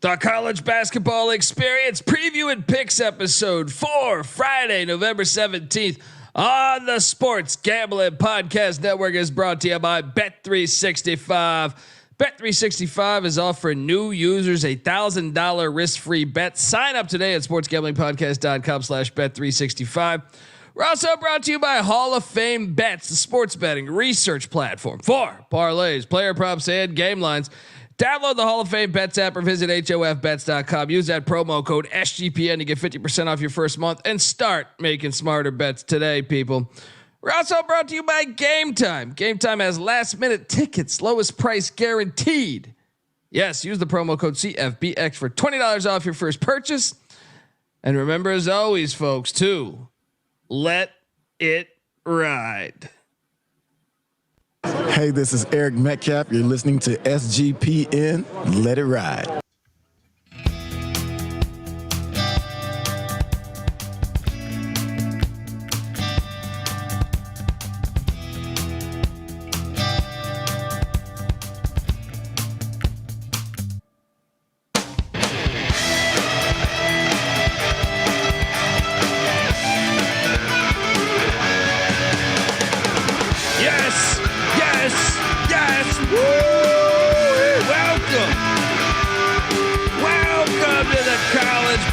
The college basketball experience preview and picks episode for Friday, November 17th on the Sports Gambling Podcast Network is brought to you by Bet365. Bet365 is offering new users $1,000 risk-free bet. Sign up today at sportsgamblingpodcast.com/bet365. We're also brought to you by Hall of Fame Bets, the sports betting research platform for parlays, player props, and game lines. Download the Hall of Fame Bets app or visit hofbets.com. Use that promo code SGPN to get 50% off your first month and start making smarter bets today, people. We're also brought to you by Game Time. Game Time has last minute tickets, lowest price guaranteed. Yes, use the promo code CFBX for $20 off your first purchase. And remember, as always, folks, to let it ride. Hey, this is Eric Metcalf. You're listening to SGPN. Let it ride.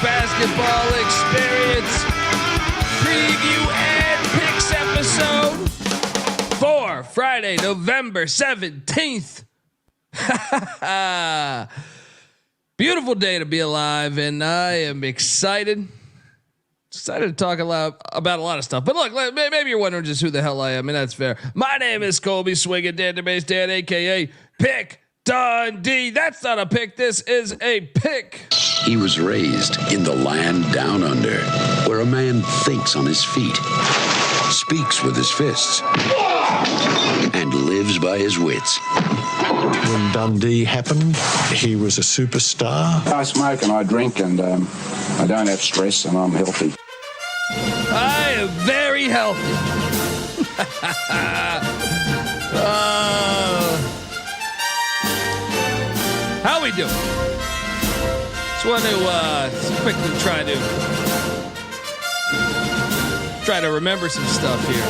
Basketball experience preview and picks episode for Friday, November 17th. Beautiful day to be alive, and I am excited to talk about a lot of stuff. But look, maybe you're wondering just who the hell I am, and that's fair. My name is Colby Swinging Database Dan, aka Pick Dundee. That's not a pick. This is a pick. He was raised in the land down under, where a man thinks on his feet, speaks with his fists, and lives by his wits. When Dundee happened, he was a superstar. I smoke and I drink and I don't have stress and I'm healthy. I am very healthy. How we doing? Just want to quickly try to remember some stuff here.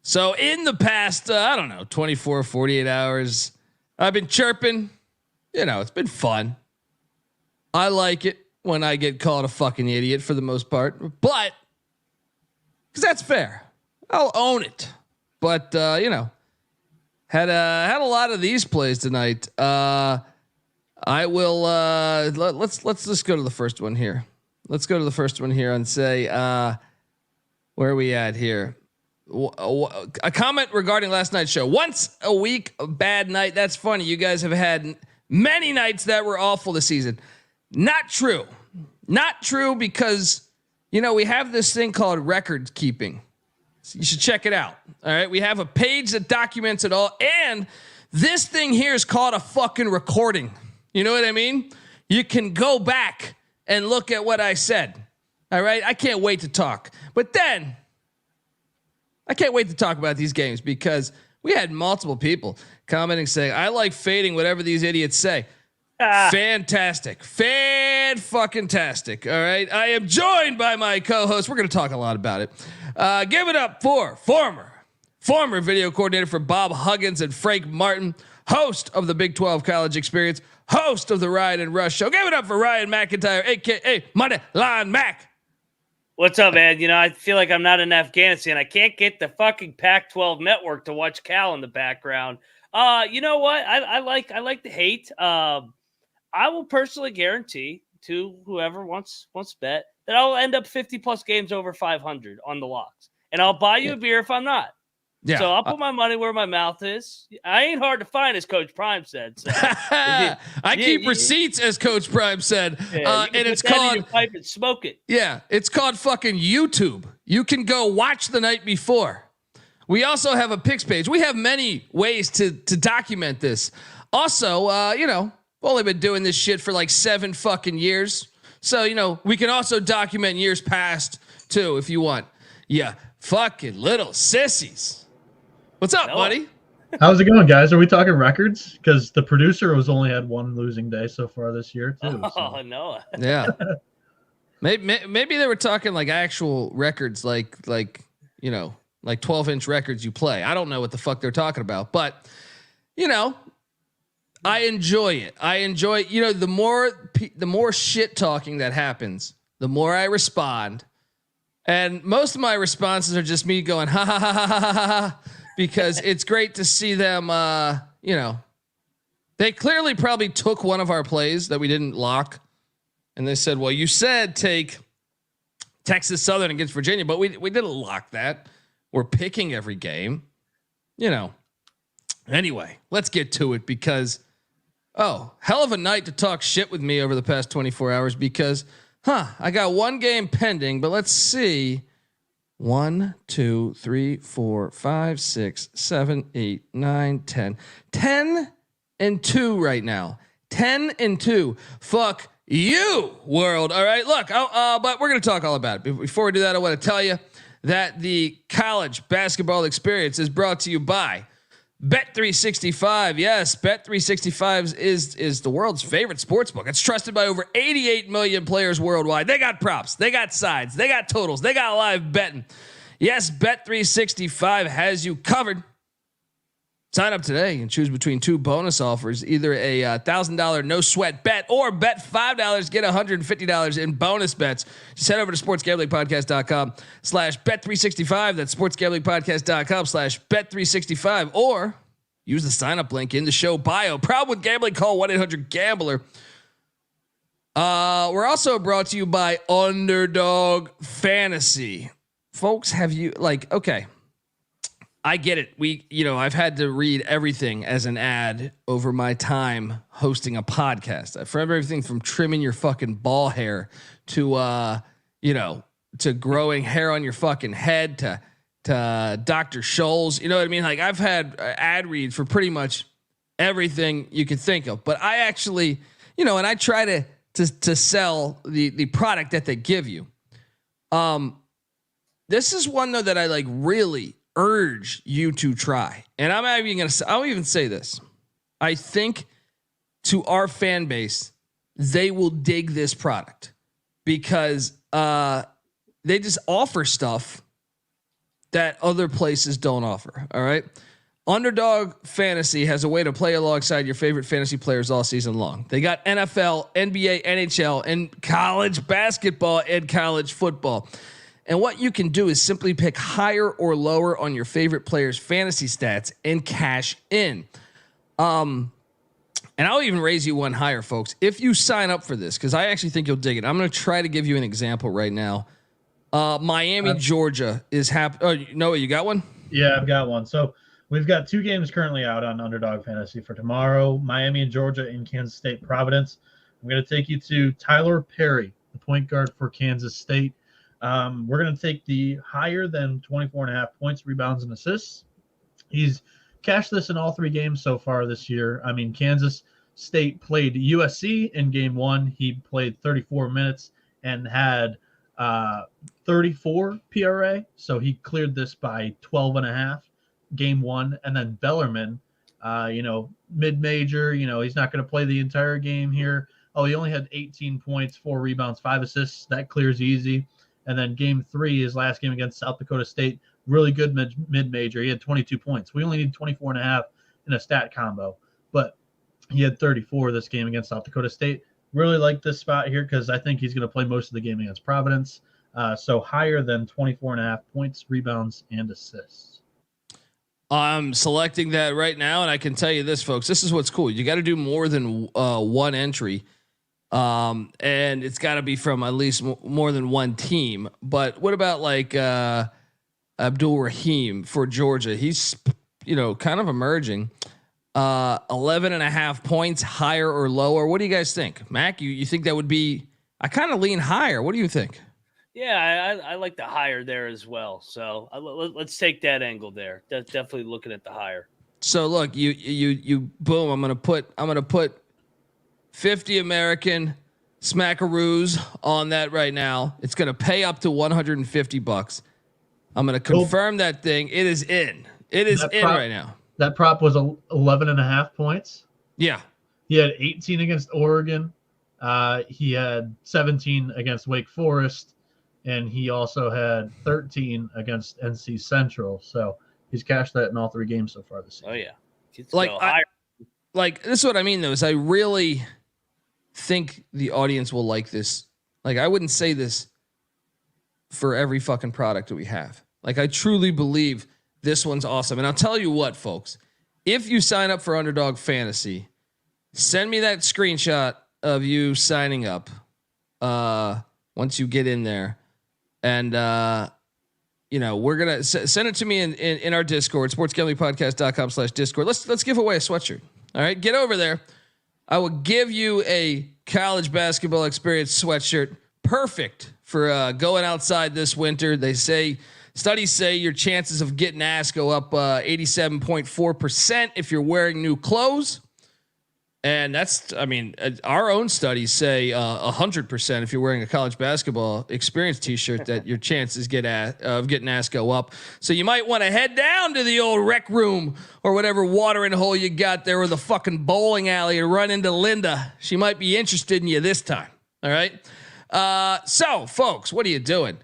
So in the past, 24, 48 hours, I've been chirping. You know, it's been fun. I like it when I get called a fucking idiot for the most part, but because that's fair, I'll own it. But had a lot of these plays tonight. I will let's just go to the first one here. Let's go to the first one here and say where are we at here? A comment regarding last night's show. Once a week, a bad night. That's funny. You guys have had many nights that were awful this season. Not true. Not true because we have this thing called record keeping. You should check it out. All right. We have a page that documents it all. And this thing here is called a fucking recording. You know what I mean? You can go back and look at what I said. All right. I can't wait to talk. But then I can't wait to talk about these games because we had multiple people commenting saying, I like fading whatever these idiots say. Fantastic. Fan-fucking-tastic. All right. I am joined by my co-host. We're going to talk a lot about it. Give it up for former video coordinator for Bob Huggins and Frank Martin, host of the Big 12 College Experience, host of the Ryan and Rush Show. Give it up for Ryan McIntyre, a.k.a. Money Line Mac. What's up, man? I feel like I'm not in Afghanistan. I can't get the fucking Pac-12 network to watch Cal in the background. You know what? I like the hate. I will personally guarantee to whoever wants bet that I'll end up 50 plus games over 500 on the locks, and I'll buy you a beer if I'm not. Yeah. So I'll put my money where my mouth is. I ain't hard to find, as Coach Prime said. So I keep receipts, as Coach Prime said, and it's called your pipe and smoke it. Yeah, it's called fucking YouTube. You can go watch the night before. We also have a picks page. We have many ways to document this. Also, we've only been doing this shit for like 7 fucking years. So, we can also document years past too, if you want. Yeah. Fucking little sissies. What's up, Noah. buddy? How's it going, guys? Are we talking records? Because the producer has only had one losing day so far this year, too. Oh, no. Yeah. Maybe they were talking like actual records, like 12-inch records you play. I don't know what the fuck they're talking about, but I enjoy it. The more shit talking that happens, the more I respond. And most of my responses are just me going, ha ha ha ha ha ha, because it's great to see them, they clearly probably took one of our plays that we didn't lock. And they said, well, you said take Texas Southern against Virginia, but we didn't lock that. We're picking every game, Anyway, let's get to it because, hell of a night to talk shit with me over the past 24 hours because, I got one game pending, but let's see. 1, 2, 3, 4, 5, 6, 7, 8, 9, 10. 10-2 right now. 10-2. Fuck you, world. All right, look, but we're going to talk all about it. Before we do that, I want to tell you that the college basketball experience is brought to you by Bet365. Yes, Bet365 is the world's favorite sportsbook. It's trusted by over 88 million players worldwide. They got props, they got sides, they got totals, they got live betting. Yes, Bet365 has you covered. Sign up today and choose between two bonus offers, either a $1,000 no sweat bet or bet $5, get $150 in bonus bets. Just head over to sportsgamblingpodcast.com/bet365. That's sportsgamblingpodcast.com/bet365, or use the sign up link in the show bio. Proud with gambling, call 1-800-GAMBLER. We're also brought to you by Underdog Fantasy. Folks, have you okay. I get it. I've had to read everything as an ad over my time hosting a podcast. For everything from trimming your fucking ball hair to, to growing hair on your fucking head to Dr. Scholl's. You know what I mean? Like I've had ad reads for pretty much everything you could think of. But I actually, and I try to sell the product that they give you. This is one though that I really urge you to try. And I'll even say this. I think to our fan base, they will dig this product because they just offer stuff that other places don't offer. All right. Underdog Fantasy has a way to play alongside your favorite fantasy players all season long. They got NFL, NBA, NHL, and college basketball and college football. And what you can do is simply pick higher or lower on your favorite players' fantasy stats and cash in. And I'll even raise you one higher, folks, if you sign up for this, because I actually think you'll dig it. I'm going to try to give you an example right now. Miami, Georgia is happening. Oh, Noah, you got one? Yeah, I've got one. So we've got 2 games currently out on Underdog Fantasy for tomorrow. Miami and Georgia in Kansas State, Providence. I'm going to take you to Tyler Perry, the point guard for Kansas State. We're going to take the higher than 24.5 points, rebounds, and assists. He's cashed this in all 3 games so far this year. I mean, Kansas State played USC in game 1. He played 34 minutes and had 34 PRA. So he cleared this by 12.5 game 1. And then Bellarmine, mid-major, he's not going to play the entire game here. Oh, he only had 18 points, 4 rebounds, 5 assists. That clears easy. And then game 3, his last game against South Dakota State, really good mid-major. He had 22 points. We only need 24.5 in a stat combo, but he had 34 this game against South Dakota State. Really like this spot here because I think he's going to play most of the game against Providence. So higher than 24.5 points, rebounds, and assists. I'm selecting that right now, and I can tell you this, folks. This is what's cool. You got to do more than one entry. And it's got to be from at least more than one team. But what about Abdul Rahim for Georgia? He's, kind of emerging. 11.5 points, higher or lower. What do you guys think? Mac, you think that would be, I kind of lean higher. What do you think? Yeah, I like the higher there as well. So let's take that angle there. Definitely looking at the higher. So look, you boom. I'm gonna put 50 American smackaroos on that right now. It's gonna pay up to $150. I'm gonna confirm that thing. It is in. It is in right now. That prop was 11.5 points. Yeah. He had 18 against Oregon. He had 17 against Wake Forest, and he also had 13 against NC Central. So he's cashed that in all 3 games so far this season. Oh yeah, Like this is what I mean though, is I really think the audience will like this. Like I wouldn't say this for every fucking product that we have. Like I truly believe this one's awesome. And I'll tell you what, folks, if you sign up for Underdog Fantasy, send me that screenshot of you signing up once you get in there. And, we're going to send it to me in our Discord, sportsgamblingpodcast.com/Discord. Let's give away a sweatshirt. All right, get over there. I will give you a college basketball experience sweatshirt. Perfect for going outside this winter. Studies say your chances of getting ass go up 87.4% if you're wearing new clothes. And our own studies say 100% if you're wearing a college basketball experience t-shirt that your chances of getting ass go up. So you might want to head down to the old rec room or whatever watering hole you got there, or the fucking bowling alley, and run into Linda. She might be interested in you this time. All right. So folks, what are you doing?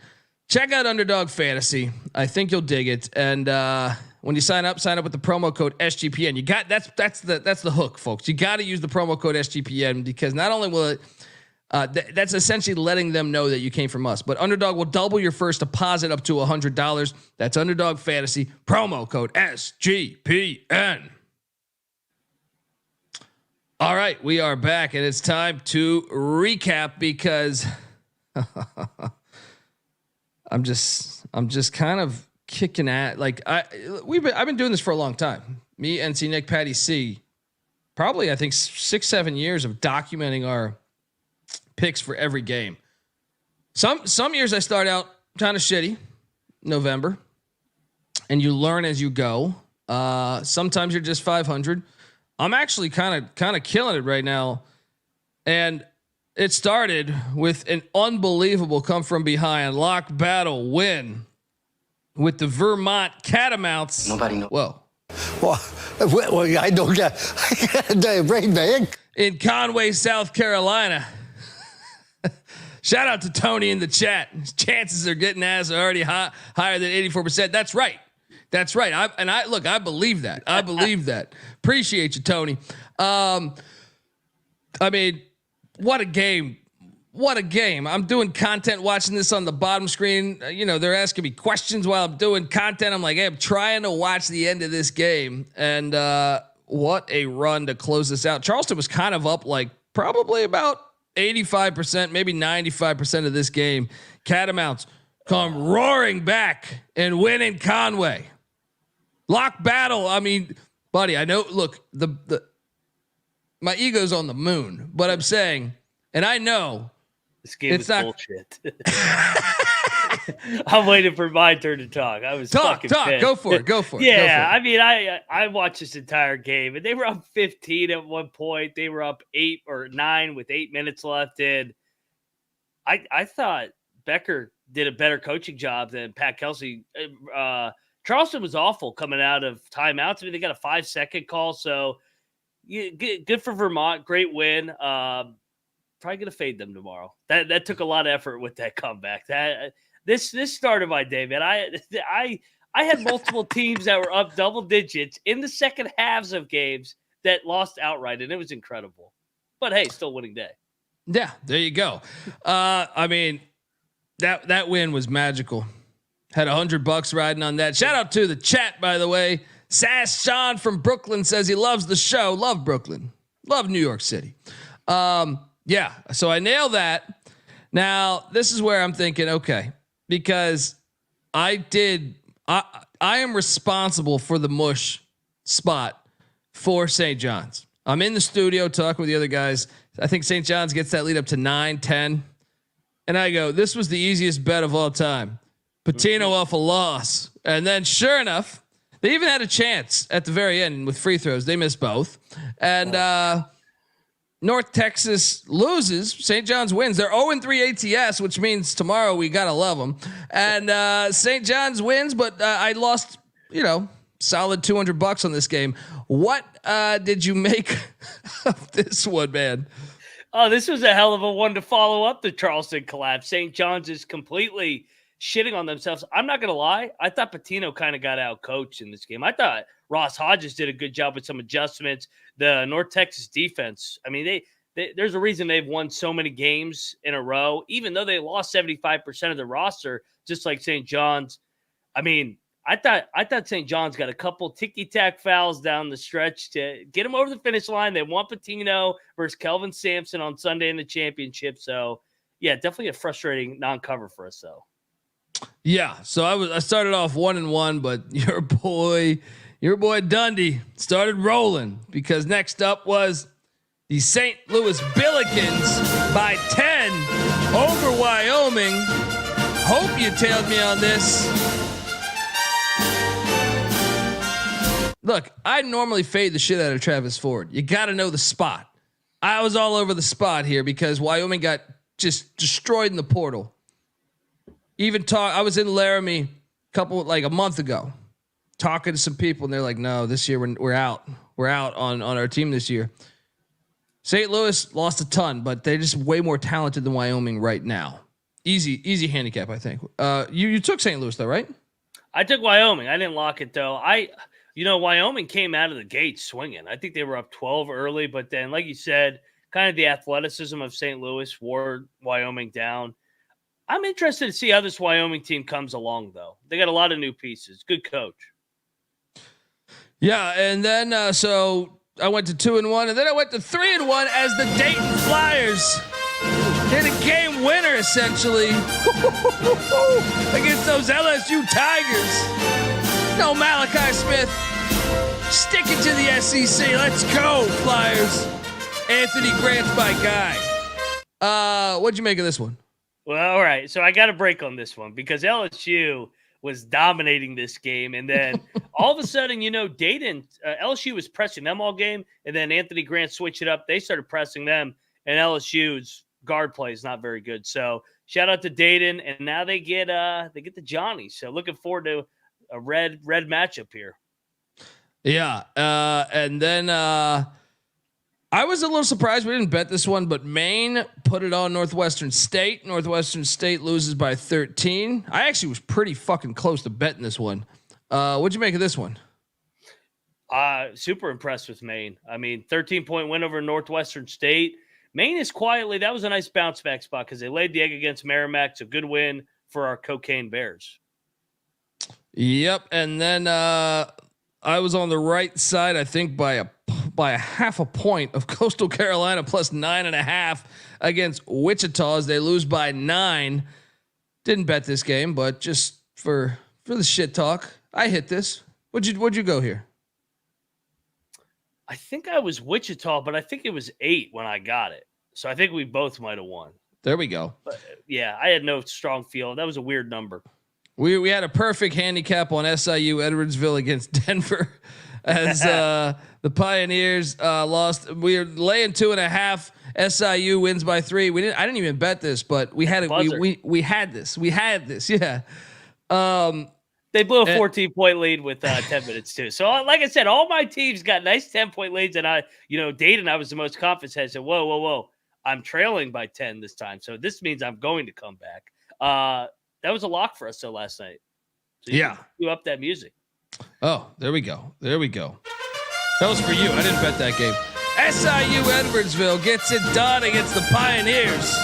Check out Underdog Fantasy. I think you'll dig it. And when you sign up with the promo code SGPN. You got that's the hook, folks. You got to use the promo code SGPN, because not only will it that's essentially letting them know that you came from us, but Underdog will double your first deposit up to $100. That's Underdog Fantasy, promo code SGPN. All right, we are back, and it's time to recap, because I'm just kind of kicking at, like, I've been doing this for a long time. Me, NC Nick, Patty C, probably I think 6-7 years of documenting our picks for every game. Some years I start out kind of shitty, November, and you learn as you go. Sometimes you're just 500. I'm actually kind of killing it right now, and it started with an unbelievable come from behind lock battle win with the Vermont Catamounts. Nobody knows. Whoa. Well, I don't get the brain bag. In Conway, South Carolina. Shout out to Tony in the chat. His chances of getting ass are already higher than 84%. That's right. I believe that. I believe that. Appreciate you, Tony. What a game. What a game. I'm doing content, watching this on the bottom screen. They're asking me questions while I'm doing content. I'm like, hey, I'm trying to watch the end of this game. And what a run to close this out. Charleston was kind of up like probably about 85%, maybe 95% of this game. Catamounts come roaring back and win in Conway. Lock battle. I mean, buddy, I know, look, my ego's on the moon, but I'm saying, and I know this game is bullshit. I'm waiting for my turn to talk. I was fucking pissed. Go for it. Yeah, I mean, I watched this entire game, and they were up 15 at one point. They were up 8 or 9 with 8 minutes left, and I thought Becker did a better coaching job than Pat Kelsey. Charleston was awful coming out of timeouts. I mean, they got a 5-second call, so good for Vermont. Great win. Probably gonna fade them tomorrow. That took a lot of effort with that comeback. This started my day, man. I had multiple teams that were up double digits in the second halves of games that lost outright, and it was incredible. But hey, still winning day. Yeah, there you go. I mean, that win was magical. Had $100 riding on that. Shout out to the chat, by the way. Sass Sean from Brooklyn says he loves the show. Love Brooklyn. Love New York City. Yeah, so I nailed that. Now, this is where I'm thinking, okay, because I am responsible for the mush spot for St. John's. I'm in the studio talking with the other guys. I think St. John's gets that lead up to 9-10. And I go, this was the easiest bet of all time. Pitino off a loss. And then sure enough, they even had a chance at the very end with free throws. They missed both. And North Texas loses. St. John's wins. They're 0-3 ATS, which means tomorrow we got to love them. And St. John's wins, but I lost, solid $200 on this game. What did you make of this one, man? Oh, this was a hell of a one to follow up the Charleston collapse. St. John's is completely shitting on themselves. I'm not going to lie. I thought Pitino kind of got out coached in this game. I thought Ross Hodges did a good job with some adjustments. The North Texas defense, I mean, there's a reason they've won so many games in a row, even though they lost 75% of the roster, just like St. John's. I mean, I thought St. John's got a couple ticky-tack fouls down the stretch to get them over the finish line. They want Pitino versus Kelvin Sampson on Sunday in the championship. So, yeah, definitely a frustrating non-cover for us, though. Yeah, so I started off 1-1, but your boy Dundee started rolling because next up was the St. Louis Billikens by 10 over Wyoming. Hope you tailed me on this. Look, I normally fade the shit out of Travis Ford. You got to know the spot. I was all over the spot here because Wyoming got just destroyed in the portal. I was in Laramie a month ago talking to some people and they're like, no, this year we're out. We're out on our team this year. St. Louis lost a ton, but they're just way more talented than Wyoming right now. Easy handicap, I think. You took St. Louis though, right? I took Wyoming. I didn't lock it though. Wyoming came out of the gate swinging. I think they were up 12 early, but then, like you said, kind of the athleticism of St. Louis wore Wyoming down. I'm interested to see how this Wyoming team comes along, though. They got a lot of new pieces. Good coach. Yeah, and then so I went to 2-1, and then I went to 3-1 as the Dayton Flyers hit a game winner essentially against those LSU Tigers. No Malachi Smith. Stick it to the SEC. Let's go, Flyers. Anthony Grant's my guy. What'd you make of this one? Well, all right. So I got a break on this one because LSU was dominating this game. And then all of a sudden, Dayton, LSU was pressing them all game. And then Anthony Grant switched it up. They started pressing them. And LSU's guard play is not very good. So shout out to Dayton. And now they get the Johnnies. So looking forward to a red matchup here. Yeah. And then I was a little surprised we didn't bet this one, but Maine put it on Northwestern State. Northwestern State loses by 13. I actually was pretty fucking close to betting this one. What'd you make of this one? Super impressed with Maine. I mean, 13-point win over Northwestern State. Maine is quietly, that was a nice bounce back spot because they laid the egg against Merrimack. It's a good win for our Cocaine Bears. Yep. And then I was on the right side, I think by a half a point of Coastal Carolina plus 9.5 against Wichita as they lose by 9. Didn't bet this game, but just for the shit talk, I hit this. What'd you go here? I think I was Wichita, but I think it was 8 when I got it. So I think we both might have won. There we go. But yeah, I had no strong feel. That was a weird number. We had a perfect handicap on SIU Edwardsville against Denver as the Pioneers lost. We were laying 2.5. SIU wins by 3. I didn't even bet this, but we had it. We had this. Yeah. They blew a 14-point lead with 10 minutes too. So like I said, all my teams got nice 10-point leads, and Dayton, I was the most confident. I said, whoa, I'm trailing by 10 this time, so this means I'm going to come back. That was a lock for us last night. So you up that music. Oh, there we go. That was for you. I didn't bet that game. SIU Edwardsville gets it done against the Pioneers.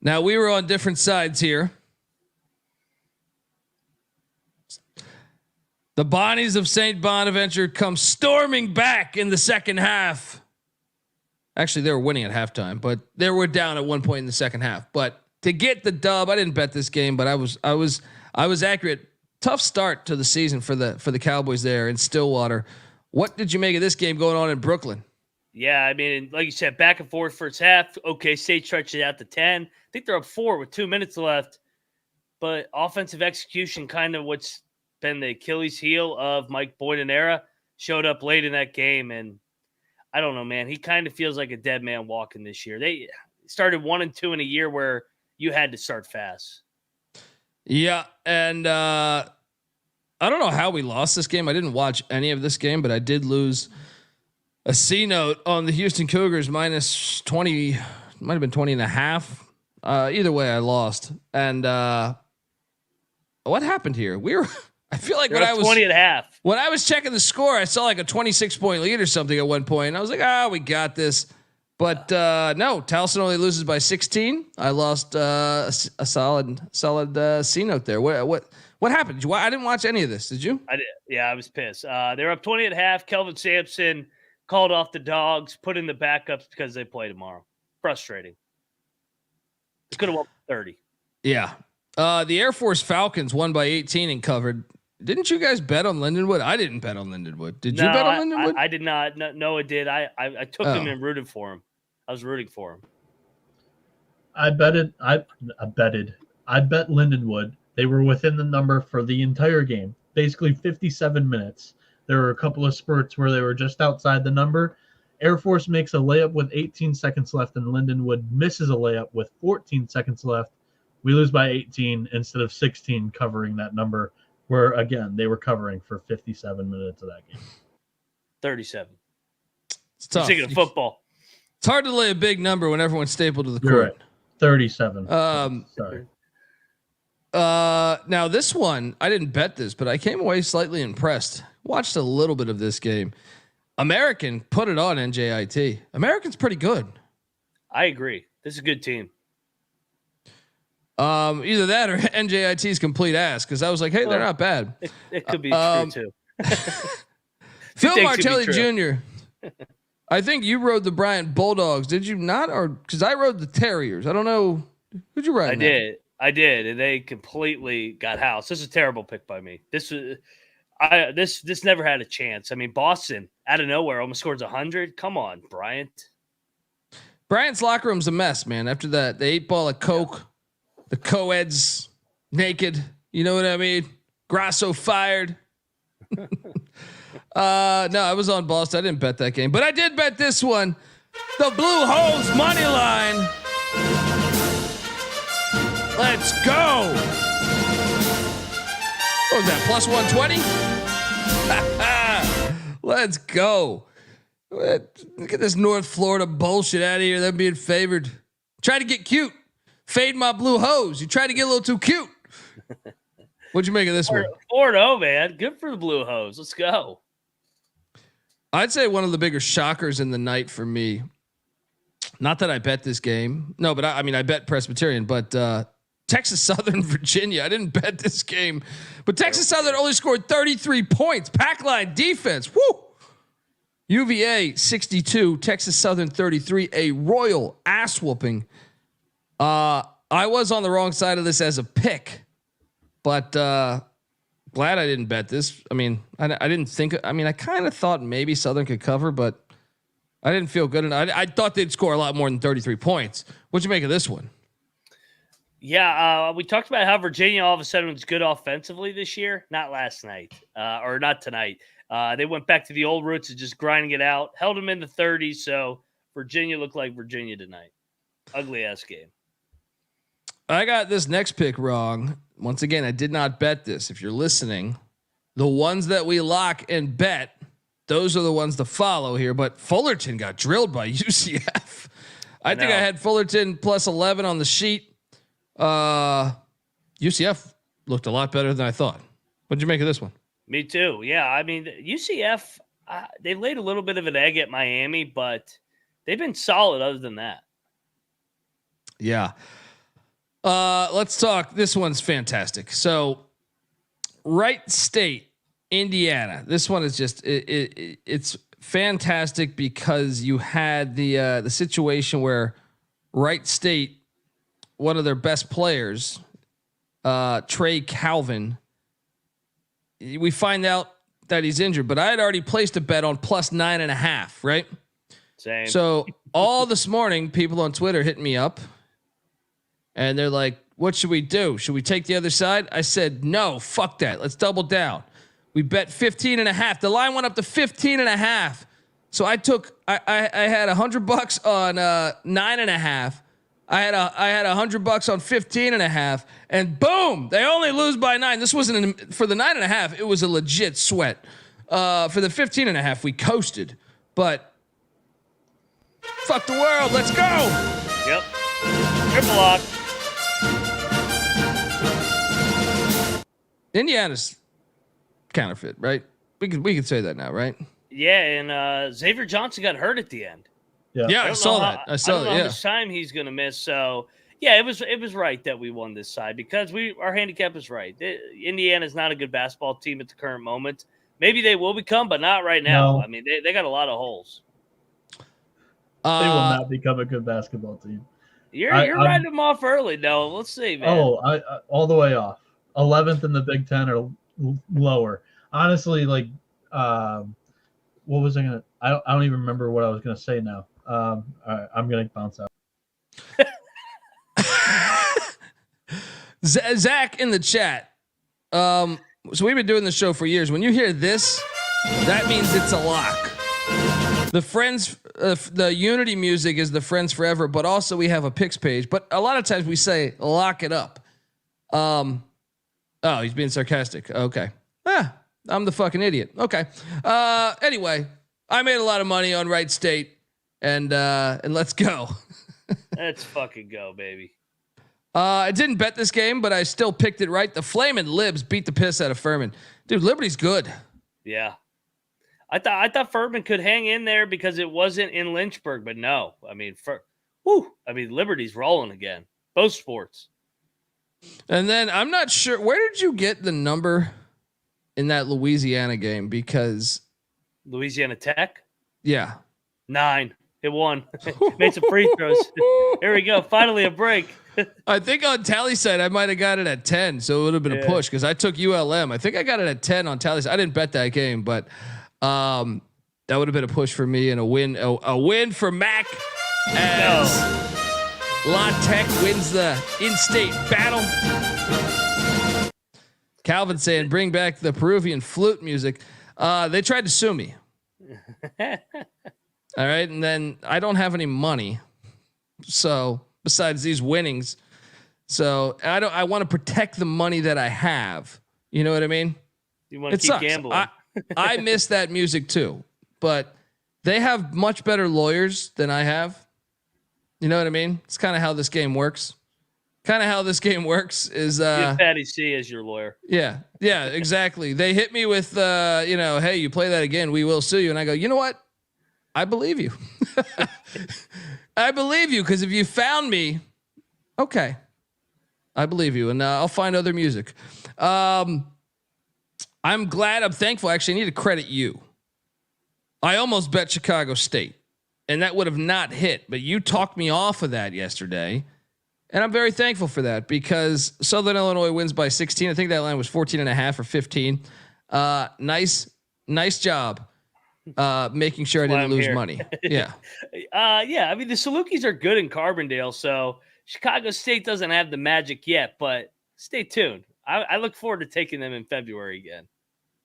Now we were on different sides here. The Bonnies of St. Bonaventure come storming back in the second half. Actually, they were winning at halftime, but they were down at one point in the second half. But to get the dub, I didn't bet this game, but I was accurate. Tough start to the season for the Cowboys there in Stillwater. What did you make of this game going on in Brooklyn? Yeah, I mean, like you said, back and forth first half. OK State stretched it out to 10. I think they're up 4 with 2 minutes left. But offensive execution, kind of what's been the Achilles heel of Mike Boynton-era, showed up late in that game. And I don't know, man. He kind of feels like a dead man walking this year. They started 1-2 in a year where you had to start fast. Yeah, and I don't know how we lost this game. I didn't watch any of this game, but I did lose a C note on the Houston Cougars minus 20. Might have been 20 and a half. Either way, I lost. And what happened here? I feel like when I was 20 and a half. When I was checking the score, I saw like a 26-point lead or something at one point, and I was like, we got this. But no, Towson only loses by 16. I lost a solid C note there. What happened? I didn't watch any of this. Did you? I did. Yeah, I was pissed. They're up 20 and a half. Kelvin Sampson called off the Dogs, put in the backups because they play tomorrow. Frustrating. It's going to win 30. Yeah. The Air Force Falcons won by 18 and covered. Didn't you guys bet on Lindenwood? I didn't bet on Lindenwood. Did you bet on Lindenwood? I did not. No, Noah did. I took him and rooted for him. I was rooting for him. I bet Lindenwood. They were within the number for the entire game, basically 57 minutes. There were a couple of spurts where they were just outside the number. Air Force makes a layup with 18 seconds left, and Lindenwood misses a layup with 14 seconds left. We lose by 18 instead of 16, covering that number, where, again, they were covering for 57 minutes of that game. 37. It's tough. I'm thinking of football. It's hard to lay a big number when everyone's stapled to the You're court. right. 37. Sorry. Now this one, I didn't bet this, but I came away slightly impressed. Watched a little bit of this game. American put it on NJIT. American's pretty good. I agree. This is a good team. Either that or NJIT's complete ass, because I was like, hey, they're not bad. It could be true too. Phil Martelli Jr. I think you rode the Bryant Bulldogs, did you not? Or because I rode the Terriers. I don't know. Who'd you ride? I did, and they completely got housed. This is a terrible pick by me. This never had a chance. I mean, Boston out of nowhere almost scores 100. Come on, Bryant. Bryant's locker room's a mess, man. After that, they 8-ball of coke, the co-eds naked. You know what I mean? Grasso fired. No, I was on Boston. I didn't bet that game, but I did bet this one. The Blue Hose money line. Let's go. What was that? Plus 120? Let's go. Look at this North Florida bullshit out of here. Them being favored. Try to get cute. Fade my Blue Hose. You tried to get a little too cute. What'd you make of this one? 4-0, man. Good for the Blue Hose. Let's go. I'd say one of the bigger shockers in the night for me. Not that I bet this game. No, but I mean, I bet Presbyterian, but Texas Southern Virginia. I didn't bet this game, but Texas Southern only scored 33 points. Pack line defense. Woo! UVA 62, Texas Southern 33, a royal ass whooping. I was on the wrong side of this as a pick, but glad I didn't bet this. I mean, I didn't think. I mean, I kind of thought maybe Southern could cover, but I didn't feel good enough. I thought they'd score a lot more than 33 points. What'd you make of this one? Yeah, we talked about how Virginia all of a sudden was good offensively this year. Not last night, or not tonight. They went back to the old roots of just grinding it out. Held them in the 30s, so Virginia looked like Virginia tonight. Ugly ass game. I got this next pick wrong. Once again, I did not bet this. If you're listening, the ones that we lock and bet, those are the ones to follow here. But Fullerton got drilled by UCF. I think I had Fullerton plus 11 on the sheet. UCF looked a lot better than I thought. What'd you make of this one? Me too. Yeah, I mean, UCF, they laid a little bit of an egg at Miami, but they've been solid other than that. Yeah. Let's talk. This one's fantastic. So, Wright State, Indiana. This one is just it's fantastic because you had the situation where Wright State, one of their best players, Trey Calvin, we find out that he's injured, but I had already placed a bet on plus 9.5, right? Same. So all this morning, people on Twitter hitting me up and they're like, what should we do? Should we take the other side? I said, no, fuck that. Let's double down. We bet 15.5. The line went up to 15.5. So I had $100 on 9.5. I had $100 on 15.5, and boom, they only lose by 9. This wasn't for the 9.5. It was a legit sweat. For the 15.5, we coasted, but fuck the world. Let's go. Yep. Triple lock. Indiana's counterfeit, right? We could say that now, right? Yeah, and Xavier Johnson got hurt at the end. Yeah, I saw that. I don't know that. how much time he's going to miss. So, yeah, it was right that we won this side because our handicap is right. Indiana's not a good basketball team at the current moment. Maybe they will become, but not right now. No. I mean, they got a lot of holes. They will not become a good basketball team. You're writing them off early, Noah. Let's see, man. Oh, I all the way off. 11th in the Big Ten or lower. Honestly, like, what was I gonna? I don't even remember what I was gonna say now. All right, I'm gonna bounce out. Zach in the chat. So we've been doing the show for years. When you hear this, that means it's a lock. The Friends, the Unity music is the Friends Forever, but also we have a picks page. But a lot of times we say lock it up. Oh, he's being sarcastic. Okay. I'm the fucking idiot. Okay. Anyway, I made a lot of money on Wright State. And let's go. Let's fucking go, baby. I didn't bet this game, but I still picked it right. The Flamin' Libs beat the piss out of Furman. Dude, Liberty's good. Yeah. I thought Furman could hang in there because it wasn't in Lynchburg, but no. I mean, Liberty's rolling again. Both sports. And then I'm not sure, where did you get the number in that Louisiana game? Because Louisiana Tech? Yeah. 9. It won. Made some free throws. Here we go. Finally a break. I think on tally site I might have got it at 10, so it would have been a push because I took ULM. I think I got it at 10 on tally site. I didn't bet that game, but that would have been a push for me and a win. A win for Mac as La Tech wins the in-state battle. Calvin saying, "Bring back the Peruvian flute music." They tried to sue me. All right, and then I don't have any money, so besides these winnings, so I want to protect the money that I have. You know what I mean? You want to keep gambling. I miss that music too, but they have much better lawyers than I have. You know what I mean? It's kind of how this game works. Is Patty C as your lawyer. Yeah, exactly. They hit me with hey, you play that again, we will sue you, and I go, you know what? I believe you. I believe you because if you found me, okay, I believe you, and I'll find other music. I'm thankful. Actually, I need to credit you. I almost bet Chicago State, and that would have not hit, but you talked me off of that yesterday, and I'm very thankful for that because Southern Illinois wins by 16. I think that line was 14.5 or 15. Nice job. Making sure I didn't lose money. Yeah. I mean, the Salukis are good in Carbondale, so Chicago State doesn't have the magic yet, but stay tuned. I look forward to taking them in February again.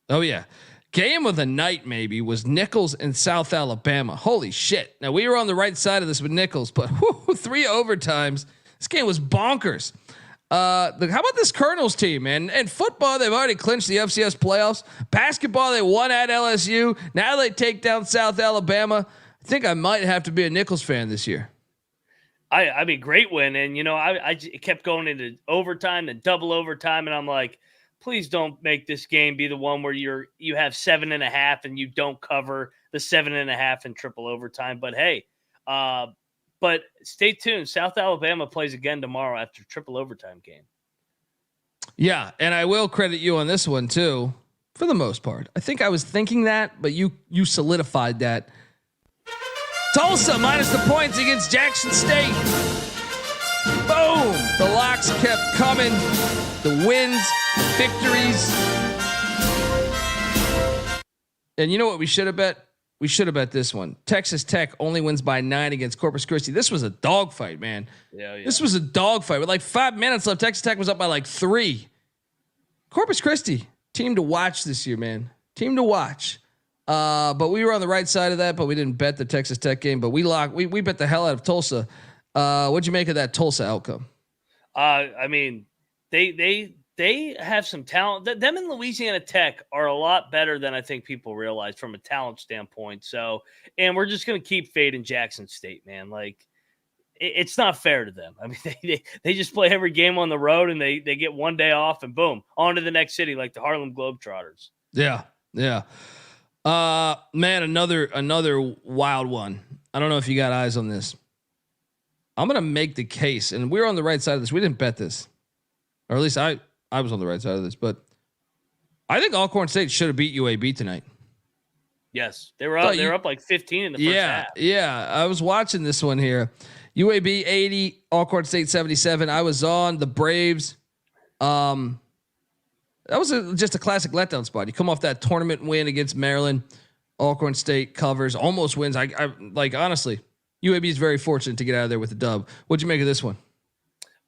Oh, yeah. Game of the night, maybe, was Nichols and South Alabama. Holy shit. Now, we were on the right side of this with Nichols, but 3 overtimes. This game was bonkers. How about this Colonels team, man? And football, they've already clinched the FCS playoffs. Basketball, they won at LSU. Now they take down South Alabama. I think I might have to be a Nichols fan this year. I mean, great win. And, I kept going into overtime and double overtime. And I'm like, please don't make this game be the one where you have 7.5 and you don't cover the 7.5 in triple overtime. But hey, but stay tuned. South Alabama plays again tomorrow after triple overtime game. Yeah, and I will credit you on this one too, for the most part. I think I was thinking that, but you solidified that. Tulsa minus the points against Jackson State. Boom! The locks kept coming. The wins, victories. And you know what we should have bet? We should have bet this one. Texas Tech only wins by 9 against Corpus Christi. This was a dogfight, man. Yeah. This was a dogfight. With like 5 minutes left, Texas Tech was up by like 3. Corpus Christi, team to watch this year, man. Team to watch. But we were on the right side of that, but we didn't bet the Texas Tech game. But we bet the hell out of Tulsa. What'd you make of that Tulsa outcome? I mean, they have some talent. Them and Louisiana Tech are a lot better than I think people realize from a talent standpoint. So, and we're just going to keep fading Jackson State, man. Like, it's not fair to them. I mean, they just play every game on the road, and they get one day off, and boom, on to the next city, like the Harlem Globetrotters. Yeah. Man, another wild one. I don't know if you got eyes on this. I'm gonna make the case, and we're on the right side of this. We didn't bet this, or at least I was on the right side of this. But I think Alcorn State should have beat UAB tonight. Yes, they were up. They were up like 15 in the first half. Yeah. I was watching this one here. UAB 80, Alcorn State 77. I was on the Braves. That was just a classic letdown spot. You come off that tournament win against Maryland. Alcorn State covers, almost wins. I like, honestly, UAB is very fortunate to get out of there with a dub. What'd you make of this one?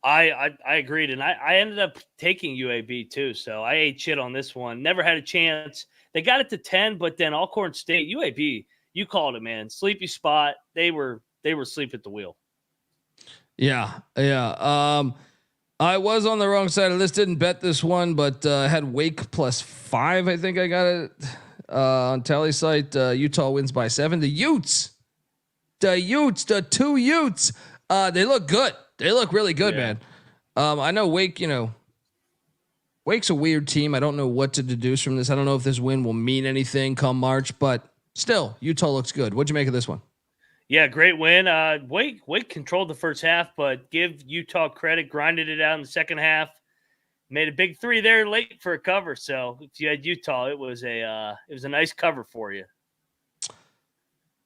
I agreed, and I ended up taking UAB too. So I ate shit on this one. Never had a chance. They got it to 10, but then Alcorn State, UAB, you called it, man. Sleepy spot. They were asleep at the wheel. Yeah. I was on the wrong side of this. Didn't bet this one, but had Wake +5. I think I got it on tally site. Utah wins by 7. The two Utes. They look good. They look really good, man. I know Wake. Wake's a weird team. I don't know what to deduce from this. I don't know if this win will mean anything come March, but still, Utah looks good. What'd you make of this one? Yeah, great win. Wake controlled the first half, but give Utah credit, grinded it out in the second half. Made a big 3 there late for a cover. So if you had Utah, it was a nice cover for you.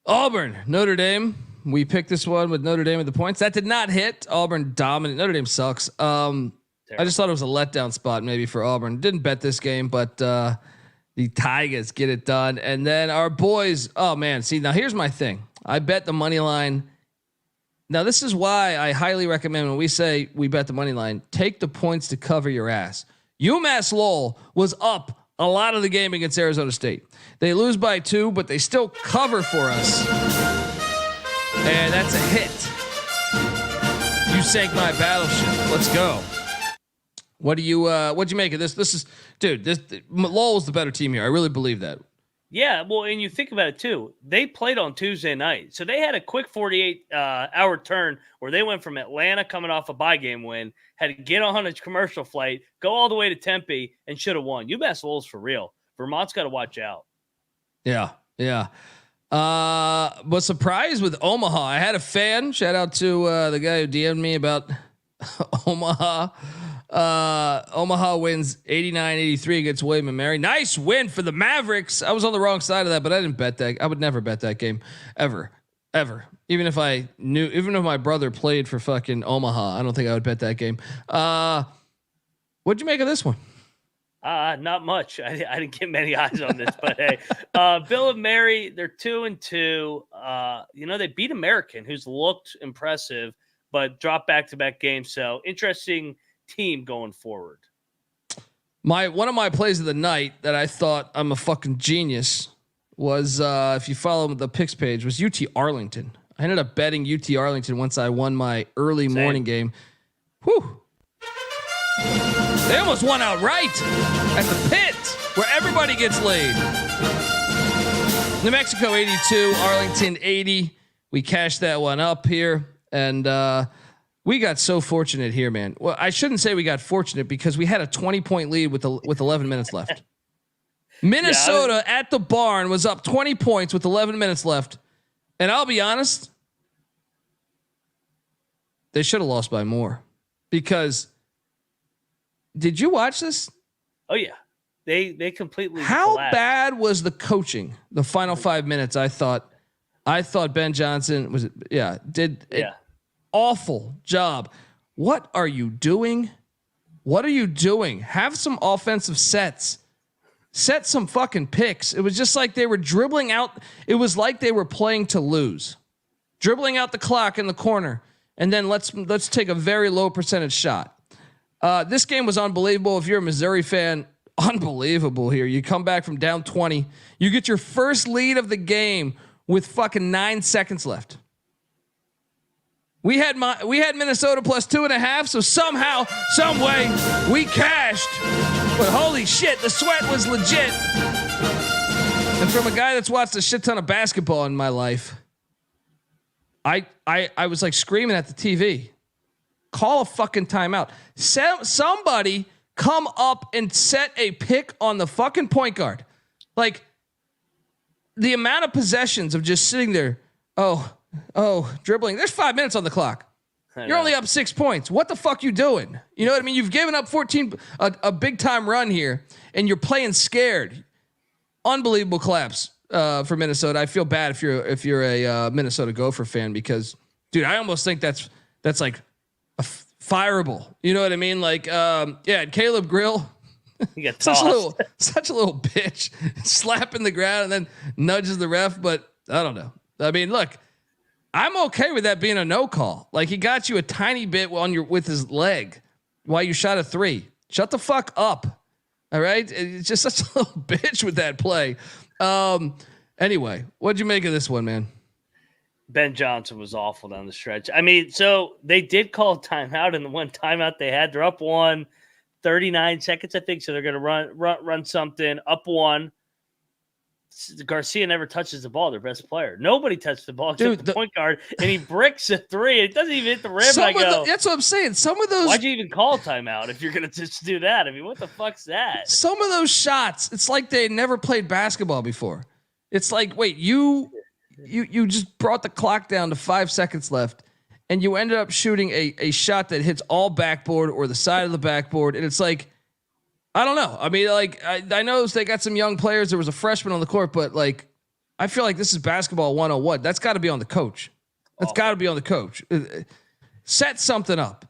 Auburn, Notre Dame. We picked this one with Notre Dame at the points. That did not hit. Auburn dominant. Notre Dame sucks. I just thought it was a letdown spot maybe for Auburn. Didn't bet this game, but the Tigers get it done. And then our boys. Oh man, see now here's my thing. I bet the money line. Now this is why I highly recommend when we say we bet the money line, take the points to cover your ass. UMass Lowell was up a lot of the game against Arizona State. They lose by 2, but they still cover for us. And that's a hit. You sank my battleship. Let's go. What'd you make of this? This is, dude, Lowell's the better team here. I really believe that. Yeah, well, and you think about it too. They played on Tuesday night, so they had a quick 48-hour turn where they went from Atlanta coming off a bye game win, had to get on a commercial flight, go all the way to Tempe, and should have won. UMass Lowell's for real. Vermont's got to watch out. Yeah. Was surprised with Omaha. I had a fan. Shout out to the guy who DM'd me about Omaha. Omaha wins 89-83 against William and Mary. Nice win for the Mavericks. I was on the wrong side of that, but I didn't bet that. I would never bet that game ever. Even if my brother played for fucking Omaha, I don't think I would bet that game. What'd you make of this one? Not much. I didn't get many eyes on this, but hey, Bill and Mary, they're 2-2. They beat American, who's looked impressive, but dropped back-to-back games. So interesting team going forward. One of my plays of the night that I thought I'm a fucking genius was, if you follow the picks page, was UT Arlington. I ended up betting UT Arlington once I won my early morning game. Whew. They almost won outright at the pit where everybody gets laid. New Mexico 82, Arlington 80. We cashed that one up here. And, we got so fortunate here, man. Well, I shouldn't say we got fortunate because we had a 20-point lead with 11 minutes left. Minnesota at the barn was up 20 points with 11 minutes left. And I'll be honest, they should have lost by more because did you watch this? Oh yeah. They completely How collapsed. Bad was the coaching? The final 5 minutes, I thought Ben Johnson did awful job. What are you doing? Have some offensive sets. Set some fucking picks. It was just like they were dribbling out. It was like they were playing to lose. Dribbling out the clock in the corner. And then let's take a very low percentage shot. This game was unbelievable. If you're a Missouri fan, unbelievable here. You come back from down 20. You get your first lead of the game with fucking 9 seconds left. We had Minnesota plus 2.5. So somehow, some way, we cashed. But holy shit, the sweat was legit. And from a guy that's watched a shit ton of basketball in my life, I was like screaming at the TV. Call a fucking timeout. Somebody come up and set a pick on the fucking point guard. Like the amount of possessions of just sitting there. Oh, dribbling. There's 5 minutes on the clock. You're only up 6 points. What the fuck you doing? You know what I mean? You've given up 14, a big time run here, and you're playing scared. Unbelievable collapse for Minnesota. I feel bad if you're a Minnesota Gopher fan because, dude, I almost think that's like fireable. You know what I mean? Like, Caleb Grill. You got such a little bitch, slapping the ground and then nudges the ref. But I don't know. I mean, look, I'm okay with that being a no call. Like he got you a tiny bit with his leg while you shot a three. Shut the fuck up. All right. It's just such a little bitch with that play. Anyway, what'd you make of this one, man? Ben Johnson was awful down the stretch. I mean, so they did call a timeout, and the one timeout they had, they're up 39 seconds, I think. So they're going to run something up 1. Garcia never touches the ball. Their best player. Nobody touched the ball except the point guard, and he bricks a 3. It doesn't even hit the rim. That's what I'm saying. Some of those. Why'd you even call a timeout if you're going to just do that? I mean, what the fuck's that? Some of those shots, it's like they never played basketball before. It's like, wait, you just brought the clock down to 5 seconds left, and you ended up shooting a shot that hits all backboard or the side of the backboard, and it's like, I don't know. I mean, like I know they got some young players. There was a freshman on the court, but like I feel like this is basketball 101. That's got to be on the coach. That's got to be on the coach. Set something up.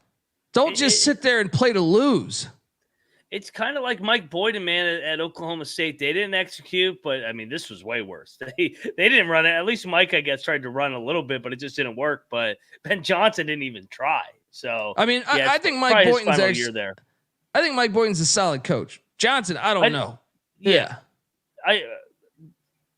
Don't just sit there and play to lose. It's kind of like Mike Boyden, man, at Oklahoma State. They didn't execute, but I mean, this was way worse. They didn't run it. At least Mike, I guess, tried to run a little bit, but it just didn't work. But Ben Johnson didn't even try. So I mean, I think Mike Boyden's actually year there. I think Mike Boyden's a solid coach. Johnson, I don't know. Yeah.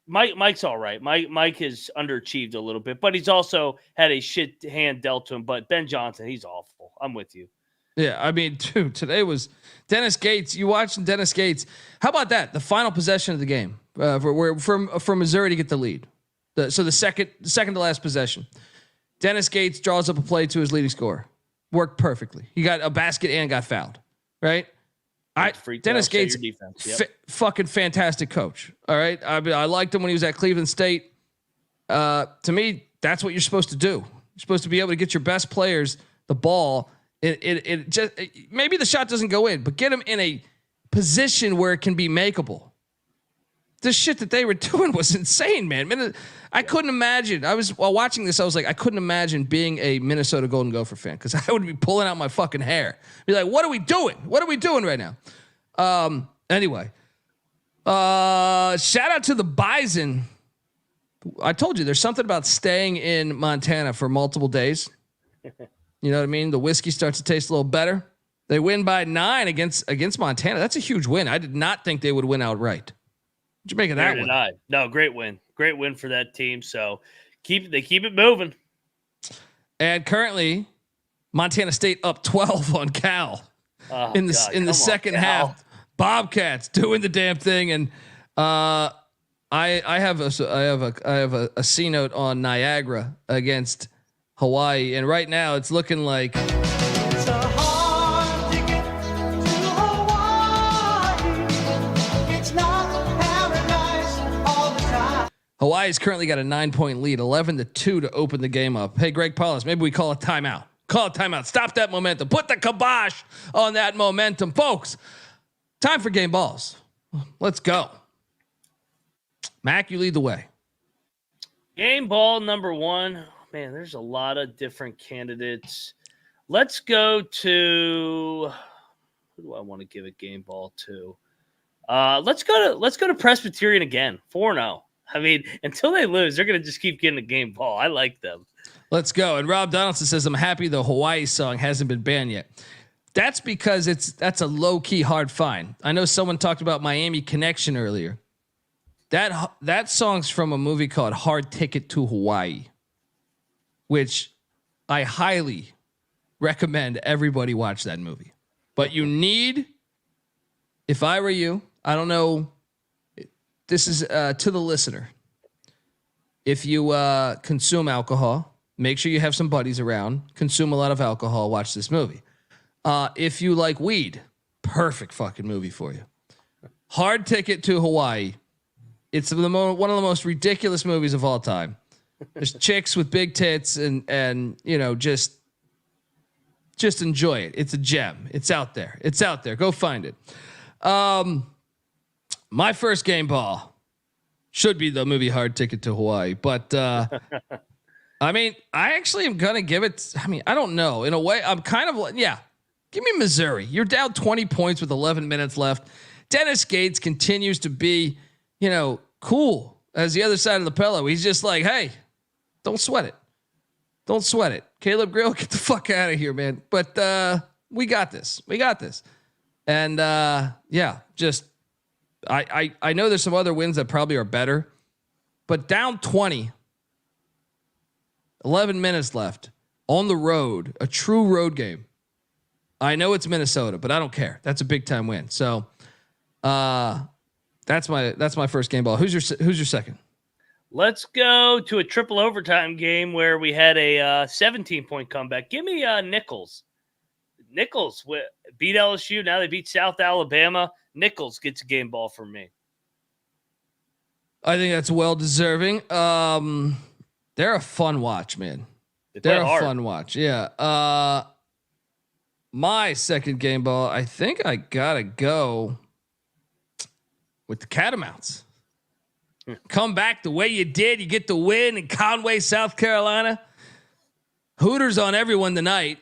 Mike's all right. Mike has underachieved a little bit, but he's also had a shit hand dealt to him. But Ben Johnson, he's awful. I'm with you. Yeah, I mean, dude, today was Dennis Gates. You watching Dennis Gates? How about that? The final possession of the game for Missouri to get the lead. So the second to last possession, Dennis Gates draws up a play to his leading scorer. Worked perfectly. He got a basket and got fouled. Right? Dennis Gates, fucking fantastic coach. All right. I liked him when he was at Cleveland State. To me, that's what you're supposed to do. You're supposed to be able to get your best players the ball. Maybe the shot doesn't go in, but get them in a position where it can be makeable. The shit that they were doing was insane, man. I couldn't imagine. While watching this, I was like, I couldn't imagine being a Minnesota Golden Gopher fan because I would be pulling out my fucking hair. Be like, what are we doing? What are we doing right now? Anyway, shout out to the Bison. I told you there's something about staying in Montana for multiple days. You know what I mean? The whiskey starts to taste a little better. They win by 9 against Montana. That's a huge win. I did not think they would win outright. What'd you make of that one? No, great win. Great win for that team. So they keep it moving. And currently, Montana State up 12 on Cal in the second half. Bobcats doing the damn thing, and I have a C note on Niagara against Hawaii, and right now it's looking like. Hawaii's currently got a 9-point lead, 11-2 to open the game up. Hey, Greg Paulus, maybe we call a timeout. Call a timeout. Stop that momentum. Put the kibosh on that momentum, folks. Time for game balls. Let's go. Mac, you lead the way. Game ball number 1. Man, there's a lot of different candidates. Let's go to who do I want to give a game ball to? Let's go to Presbyterian again. 4-0. I mean, until they lose, they're going to just keep getting a game ball. I like them. Let's go. And Rob Donaldson says, I'm happy the Hawaii song hasn't been banned yet. That's because that's a low-key hard find. I know someone talked about Miami Connection earlier. That song's from a movie called Hard Ticket to Hawaii, which I highly recommend everybody watch that movie. But you need, if I were you, I don't know, this is to the listener. If you consume alcohol, make sure you have some buddies around, consume a lot of alcohol, watch this movie. If you like weed, perfect fucking movie for you. Hard Ticket to Hawaii. It's one of the most ridiculous movies of all time. There's chicks with big tits and you know, just enjoy it. It's a gem. It's out there. Go find it. My first game ball should be the movie Hard Ticket to Hawaii, but I mean, I actually am gonna give it. I mean, I don't know. In a way, I'm kind of like, yeah. Give me Missouri. You're down 20 points with 11 minutes left. Dennis Gates continues to be, you know, cool as the other side of the pillow. He's just like, hey, don't sweat it. Don't sweat it. Caleb Grill, get the fuck out of here, man. But we got this. And yeah, just I know there's some other wins that probably are better, but down 20, 11 minutes left on the road, a true road game. I know it's Minnesota, but I don't care. That's a big time win. So that's my first game ball. Who's your second? Let's go to a triple overtime game where we had a 17-point comeback. Give me Nichols. Nichols beat LSU. Now they beat South Alabama. Nichols gets a game ball from me. I think that's well deserving. They're a fun watch, man. They're a fun watch. Yeah. My second game ball, I think I gotta go with the Catamounts. Come back the way you did. You get the win in Conway, South Carolina. Hooters on everyone tonight.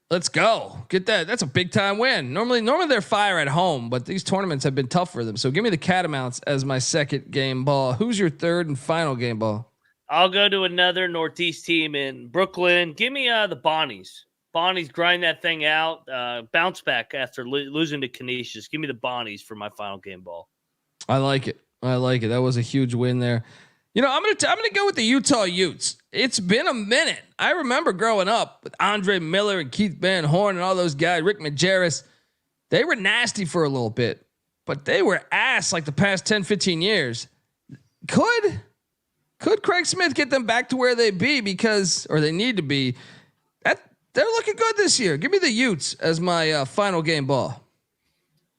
Let's go. Get that. That's a big time win. Normally they're fire at home, but these tournaments have been tough for them. So give me the Catamounts as my second game ball. Who's your third and final game ball? I'll go to another Northeast team in Brooklyn. Give me the Bonnies. Bonnies grind that thing out. Bounce back after losing to Canisius. Give me the Bonnies for my final game ball. I like it. That was a huge win there. You know, I'm gonna go with the Utah Utes. It's been a minute. I remember growing up with Andre Miller and Keith Van Horn and all those guys, Rick Majerus. They were nasty for a little bit, but they were ass like the past 10, 15 years. Could Craig Smith get them back to where they need to be? They're looking good this year. Give me the Utes as my final game ball.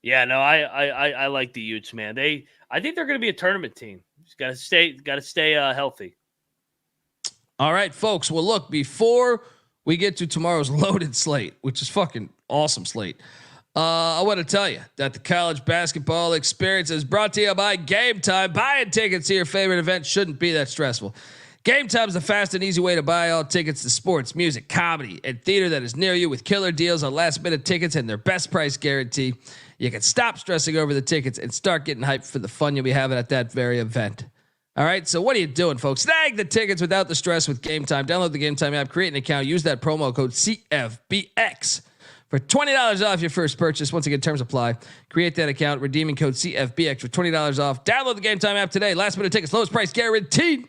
Yeah, no, I like the Utes, man. I think they're going to be a tournament team. Just got to stay healthy. All right, folks. Well, look, before we get to tomorrow's loaded slate, which is fucking awesome slate, I want to tell you that the college basketball experience is brought to you by Game Time. Buying tickets to your favorite event shouldn't be that stressful. Game Time is the fast and easy way to buy all tickets to sports, music, comedy, and theater that is near you with killer deals on last-minute tickets and their best price guarantee. You can stop stressing over the tickets and start getting hyped for the fun you'll be having at that very event. All right, so what are you doing, folks? Snag the tickets without the stress with Game Time. Download the Game Time app, create an account, use that promo code CFBX for $20 off your first purchase. Once again, terms apply. Create that account, redeeming code CFBX for $20 off. Download the Game Time app today. Last-minute tickets, lowest price guaranteed.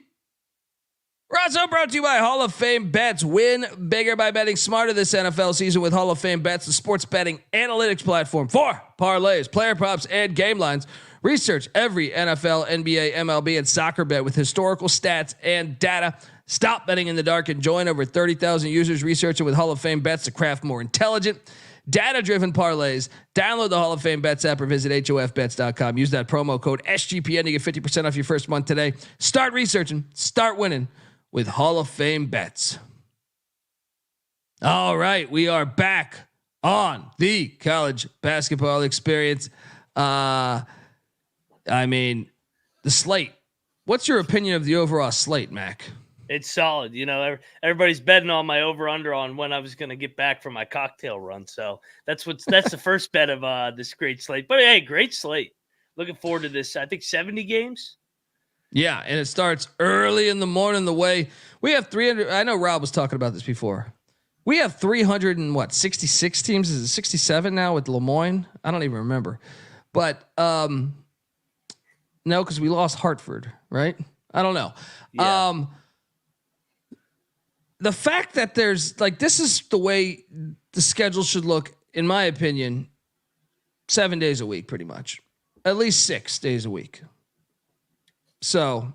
We're also brought to you by Hall of Fame Bets. Win bigger by betting smarter this NFL season with Hall of Fame Bets, the sports betting analytics platform for parlays, player props, and game lines. Research every NFL, NBA, MLB, and soccer bet with historical stats and data. Stop betting in the dark and join over 30,000 users researching with Hall of Fame Bets to craft more intelligent, data-driven parlays. Download the Hall of Fame Bets app or visit HOFBets.com. Use that promo code SGPN to get 50% off your first month today. Start researching, start winning with Hall of Fame Bets. All right, we are back on the college basketball experience. I mean, the slate. What's your opinion of the overall slate, Mac? It's solid. You know, everybody's betting on my over-under on when I was going to get back from my cocktail run. So that's the first bet of this great slate. But hey, great slate. Looking forward to this. I think 70 games. Yeah, and it starts early in the morning. The way we have 300. I know Rob was talking about this before. We have 366 teams. Is it 67 now with Lemoyne? I don't even remember. But no, because we lost Hartford, right? I don't know. Yeah. the fact that there's like, this is the way the schedule should look, in my opinion, 7 days a week, pretty much, at least 6 days a week. So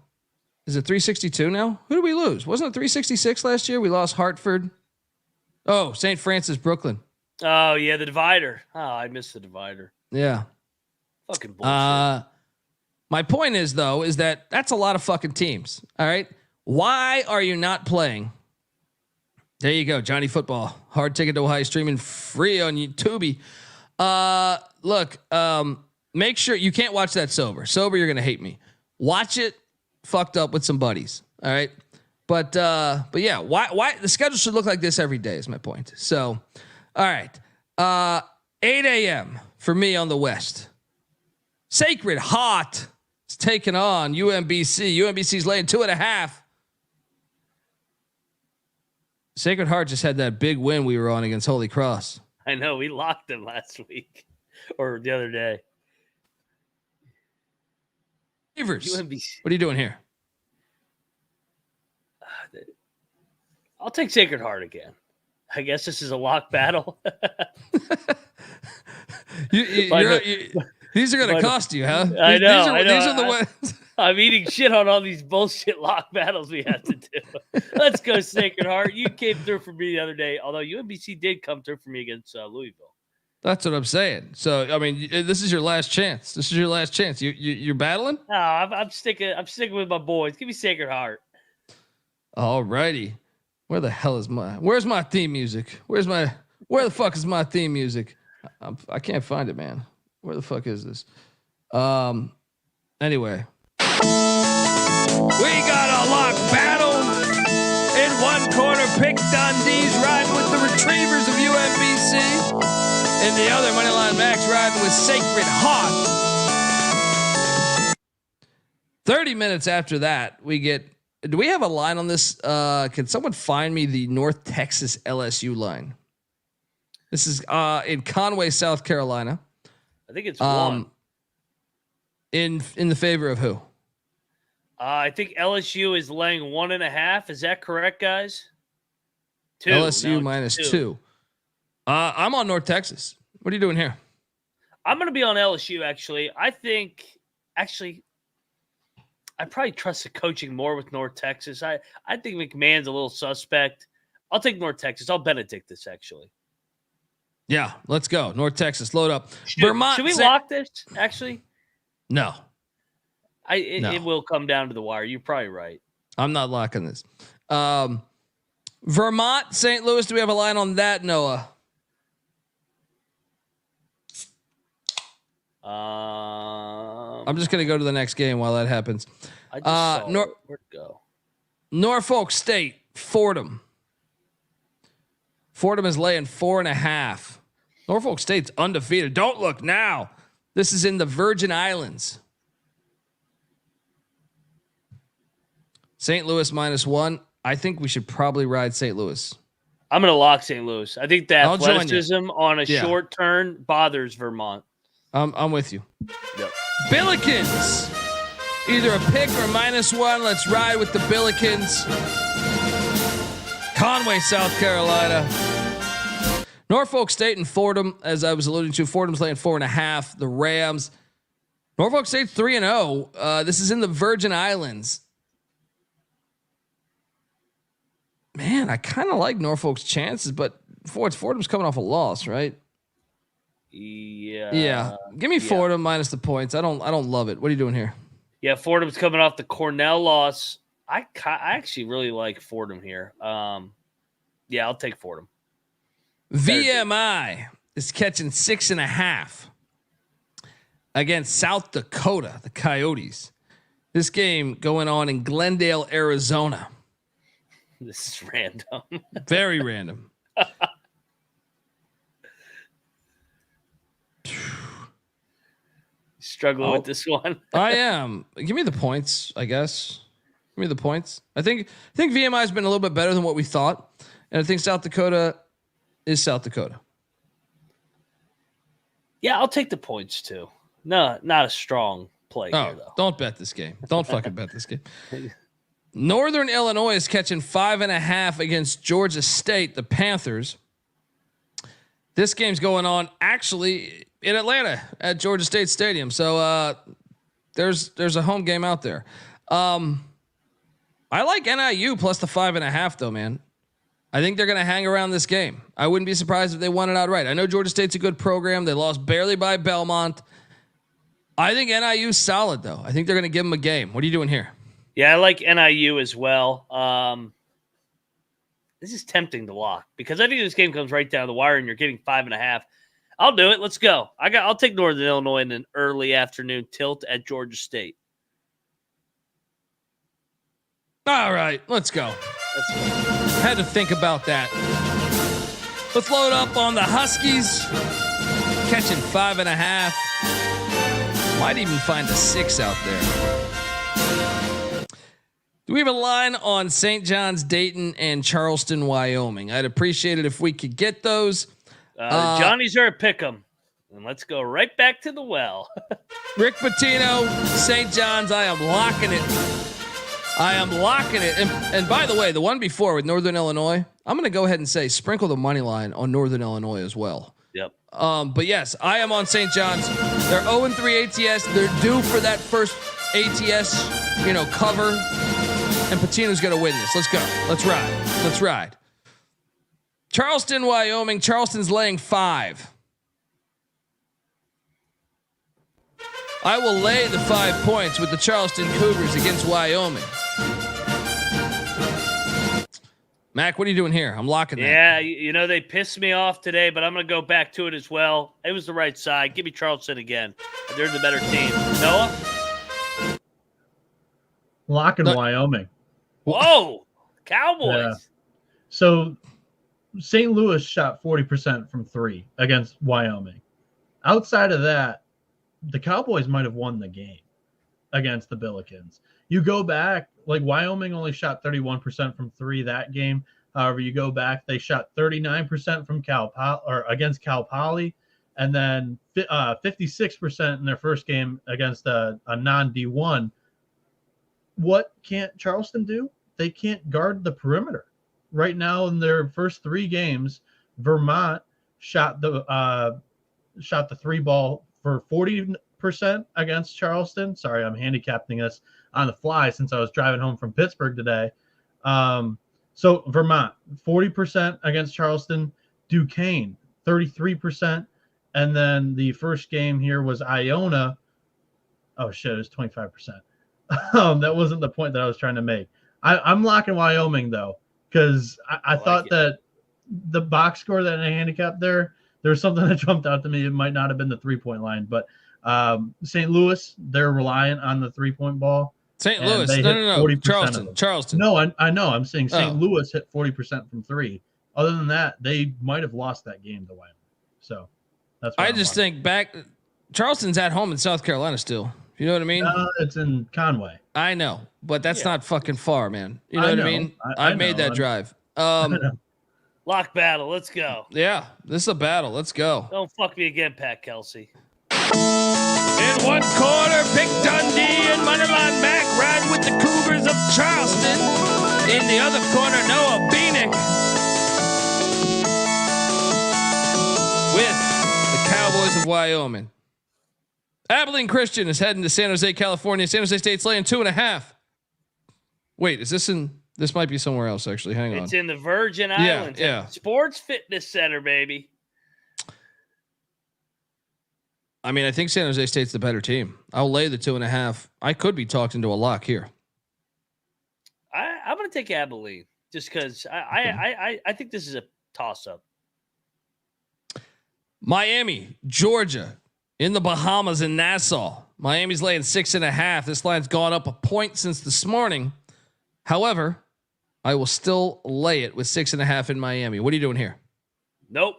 is it 362 now? Who did we lose? Wasn't it 366 last year? We lost Hartford. Oh, St. Francis, Brooklyn. Oh yeah, the divider. Oh, I missed the divider. Yeah. Fucking bullshit. My point is though, is that that's a lot of fucking teams. All right. Why are you not playing? There you go. Johnny Football, hard ticket to Ohio, streaming free on YouTube. Look, make sure you can't watch that sober. Sober, you're going to hate me. Watch it fucked up with some buddies. All right. But yeah, why the schedule should look like this every day is my point. So, all right. 8 a.m. for me on the West. Sacred Heart is taking on UMBC. UMBC's laying 2.5. Sacred Heart just had that big win we were on against Holy Cross. I know, we locked them last week or the other day. Beavers, UMBC. what are you doing here? I'll take Sacred Heart again. I guess this is a lock battle. These are going to cost you, huh? I know. These are the ones. I'm eating shit on all these bullshit lock battles we have to do. Let's go, Sacred Heart. You came through for me the other day, although UMBC did come through for me against Louisville. That's what I'm saying. So, I mean, this is your last chance. This is your last chance. You're battling? No, I'm sticking with my boys. Give me Sacred Heart. All righty. Where's my theme music? Where the fuck is my theme music? I can't find it, man. Where the fuck is this? Anyway. We got a lock battle. In one corner, Pick Dundee's riding with the Retrievers of UMBC. In the other, Moneyline Max riding with Sacred Heart. 30 minutes after that, we get... Do we have a line on this? Can someone find me the North Texas LSU line? This is in Conway, South Carolina. I think it's one. In the favor of who? I think LSU is laying 1.5. Is that correct, guys? 2. LSU minus 2. I'm on North Texas. What are you doing here? I'm going to be on LSU, actually. I probably trust the coaching more with North Texas. I think McMahon's a little suspect. I'll take North Texas. I'll Benedict this, actually. Yeah, let's go. North Texas, load up. Vermont. Should we lock this, actually? No. It will come down to the wire. You're probably right. I'm not locking this. Vermont, St. Louis, do we have a line on that, Noah? I'm just going to go to the next game while that happens. I just saw where'd it go? Norfolk State, Fordham. Fordham is laying 4.5. Norfolk State's undefeated. Don't look now. This is in the Virgin Islands. St. Louis minus 1. I think we should probably ride St. Louis. I'm going to lock St. Louis. I think the athleticism on a short turn bothers Vermont. I'm with you. Yep. Billikens. Either a pick or minus 1. Let's ride with the Billikens. Conway, South Carolina. Norfolk State and Fordham, as I was alluding to, Fordham's laying 4.5. The Rams. Norfolk State 3-0. This is in the Virgin Islands. Man, I kind of like Norfolk's chances, but Fordham's coming off a loss, right? Yeah. Give me Fordham minus the points. I don't love it. What are you doing here? Yeah, Fordham's coming off the Cornell loss. I actually really like Fordham here. Yeah, I'll take Fordham. VMI is catching 6.5 against South Dakota, the Coyotes. This game going on in Glendale, Arizona. This is random. Very random. Struggling with this one. I am. Give me the points, I guess. Give me the points. I think VMI has been a little bit better than what we thought. And I think South Dakota is South Dakota. Yeah, I'll take the points too. No, not a strong play here, though. Don't bet this game. Don't fucking bet this game. Northern Illinois is catching 5.5 against Georgia State, the Panthers. This game's going on actually in Atlanta at Georgia State Stadium. So there's a home game out there. I like NIU plus the 5.5 though, man. I think they're going to hang around this game. I wouldn't be surprised if they won it outright. I know Georgia State's a good program. They lost barely by Belmont. I think NIU's solid though. I think they're going to give them a game. What are you doing here? Yeah, I like NIU as well. This is tempting to lock because I think this game comes right down the wire and you're getting 5.5. I'll do it. Let's go. I'll take Northern Illinois in an early afternoon tilt at Georgia State. All right, let's go. Had to think about that. Let's load up on the Huskies. Catching 5.5. Might even find a 6 out there. Do we have a line on St. John's, Dayton, and Charleston, Wyoming? I'd appreciate it if we could get those. Johnny's are a pick 'em. And let's go right back to the well. Rick Pitino, St. John's, I am locking it. And by the way, the one before with Northern Illinois, I'm going to go ahead and say sprinkle the money line on Northern Illinois as well. Yep. But yes, I am on St. John's. They're 0-3 ATS. They're due for that first ATS, cover. And Pitino's going to win this. Let's go. Let's ride. Charleston, Wyoming. Charleston's laying 5. I will lay the 5 points with the Charleston Cougars against Wyoming. Mac, what are you doing here? I'm locking that. Yeah, they pissed me off today, but I'm going to go back to it as well. It was the right side. Give me Charleston again. They're the better team. Noah? Locking Wyoming. Whoa, Cowboys. Yeah. So St. Louis shot 40% from 3 against Wyoming. Outside of that, the Cowboys might have won the game against the Billikens. You go back, like Wyoming only shot 31% from 3 that game. However, you go back, they shot 39% from against Cal Poly, and then 56% in their first game against a non-D1. What can't Charleston do? They can't guard the perimeter. Right now, in their first 3 games, Vermont shot the 3 ball for 40% against Charleston. Sorry, I'm handicapping this on the fly since I was driving home from Pittsburgh today. So Vermont, 40% against Charleston. Duquesne, 33%. And then the first game here was Iona. Oh, shit, it was 25%. That wasn't the point that I was trying to make. I'm locking Wyoming, though, because I thought that the box score that I handicapped there's something that jumped out to me. It might not have been the 3-point line, but St. Louis, they're relying on the 3-point ball. St. Louis, no. Charleston. No, I know. I'm saying St. Louis hit 40% from 3. Other than that, they might have lost that game to Wyoming. So that's what I just think back. Charleston's at home in South Carolina still. You know what I mean? It's in Conway. I know, but that's not fucking far, man. You know what I mean? I made that drive. Lock battle. Let's go. Yeah, this is a battle. Let's go. Don't fuck me again, Pat Kelsey. In one corner, Pick Dundee and Moneyline Mac ride with the Cougars of Charleston. In the other corner, Noah Bieniek with the Cowboys of Wyoming. Abilene Christian is heading to San Jose, California. San Jose State's laying 2.5. Wait, is this in? This might be somewhere else, actually. Hang on. It's in the Virgin Islands. Yeah. Sports Fitness Center, baby. I mean, I think San Jose State's the better team. I'll lay the 2.5. I could be talked into a lock here. I'm going to take Abilene just because I think this is a toss-up. Miami, Georgia, in the Bahamas in Nassau. Miami's laying 6.5. This line's gone up a point since this morning. However, I will still lay it with 6.5 in Miami. What are you doing here? Nope.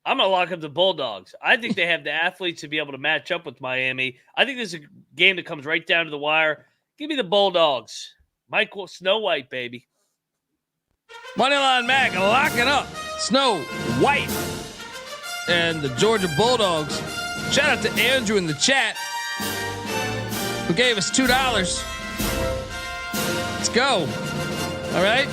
I'm going to lock up the Bulldogs. I think they have the athletes to be able to match up with Miami. I think this is a game that comes right down to the wire. Give me the Bulldogs. Michael Snow White, baby. Moneyline Mac, lock it up. Snow White. And the Georgia Bulldogs. Shout out to Andrew in the chat who gave us $2. Let's go. All right.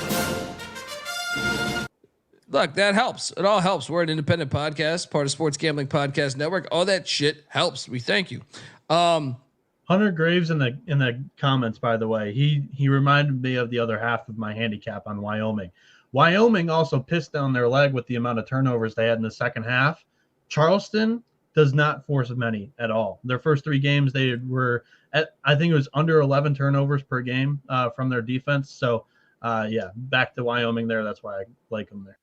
Look, that helps. It all helps. We're an independent podcast, part of Sports Gambling Podcast Network. All that shit helps. We thank you. Hunter Graves in the comments, by the way, he reminded me of the other half of my handicap on Wyoming. Wyoming also pissed down their leg with the amount of turnovers they had in the second half. Charleston does not force many at all. Their first 3 games, they were at, I think it was under 11 turnovers per game from their defense. So, back to Wyoming there. That's why I like them there.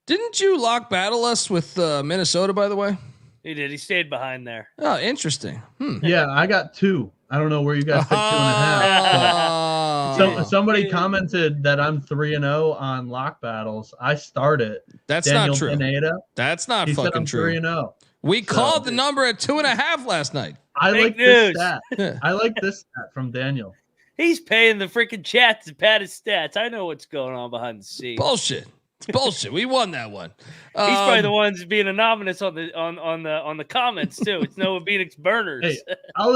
Didn't you lock battle us with Minnesota, by the way? He did. He stayed behind there. Oh, interesting. Yeah, I got 2. I don't know where you guys picked 2.5. So somebody commented that I'm 3-0 on lock battles. I started. That's Daniel not true. Pineda, That's not he fucking said I'm true. 3-0. We called the number at 2.5 last night. I Fake like news. this stat. I like this stat from Daniel. He's paying the freaking chat to pad his stats. I know what's going on behind the scenes. Bullshit. It's bullshit. We won that one. He's probably the ones being anonymous on the comments too. It's Noah Bieniek's burners. Hey, I'll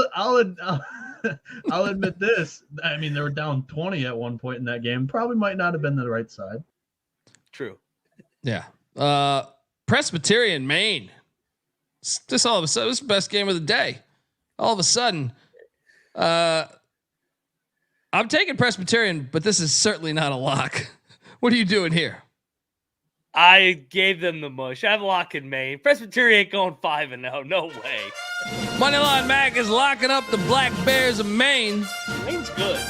admit this. I mean, they were down 20 at one point in that game. Probably might not have been the right side. True. Yeah. Presbyterian, Maine. This all of a sudden, this is the best game of the day. All of a sudden, I'm taking Presbyterian, but this is certainly not a lock. What are you doing here? I gave them the mush. I'm locking Maine. Presbyterian ain't going 5-0. No way. Moneyline Mac is locking up the Black Bears of Maine. Maine's good.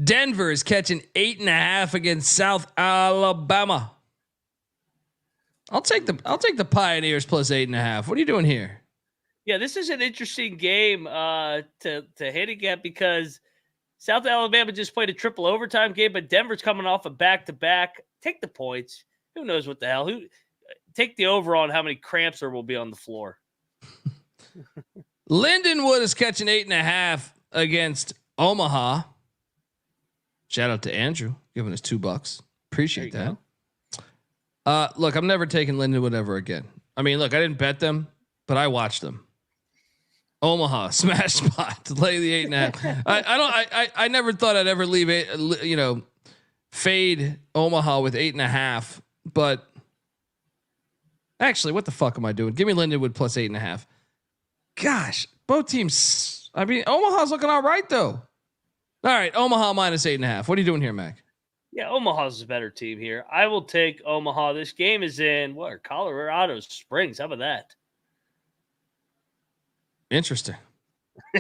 Denver is catching 8.5 against South Alabama. I'll take the Pioneers plus 8.5. What are you doing here? Yeah, this is an interesting game to handicap because South Alabama just played a triple overtime game, but Denver's coming off a back-to-back. Take the points. Who knows what the hell? Take the over on how many cramps there will be on the floor. Lindenwood is catching 8.5 against Omaha. Shout out to Andrew giving us $2. Appreciate that. Look, I'm never taking Lindenwood ever again. I mean, look, I didn't bet them, but I watched them. Omaha smash spot to lay the 8.5. I never thought I'd ever leave it. Fade Omaha with 8.5. But actually, what the fuck am I doing? Give me Lindenwood plus 8.5. Gosh, both teams. I mean, Omaha's looking all right though. All right, Omaha minus 8.5. What are you doing here, Mac? Yeah, Omaha's a better team here. I will take Omaha. This game is in Colorado Springs. How about that? Interesting.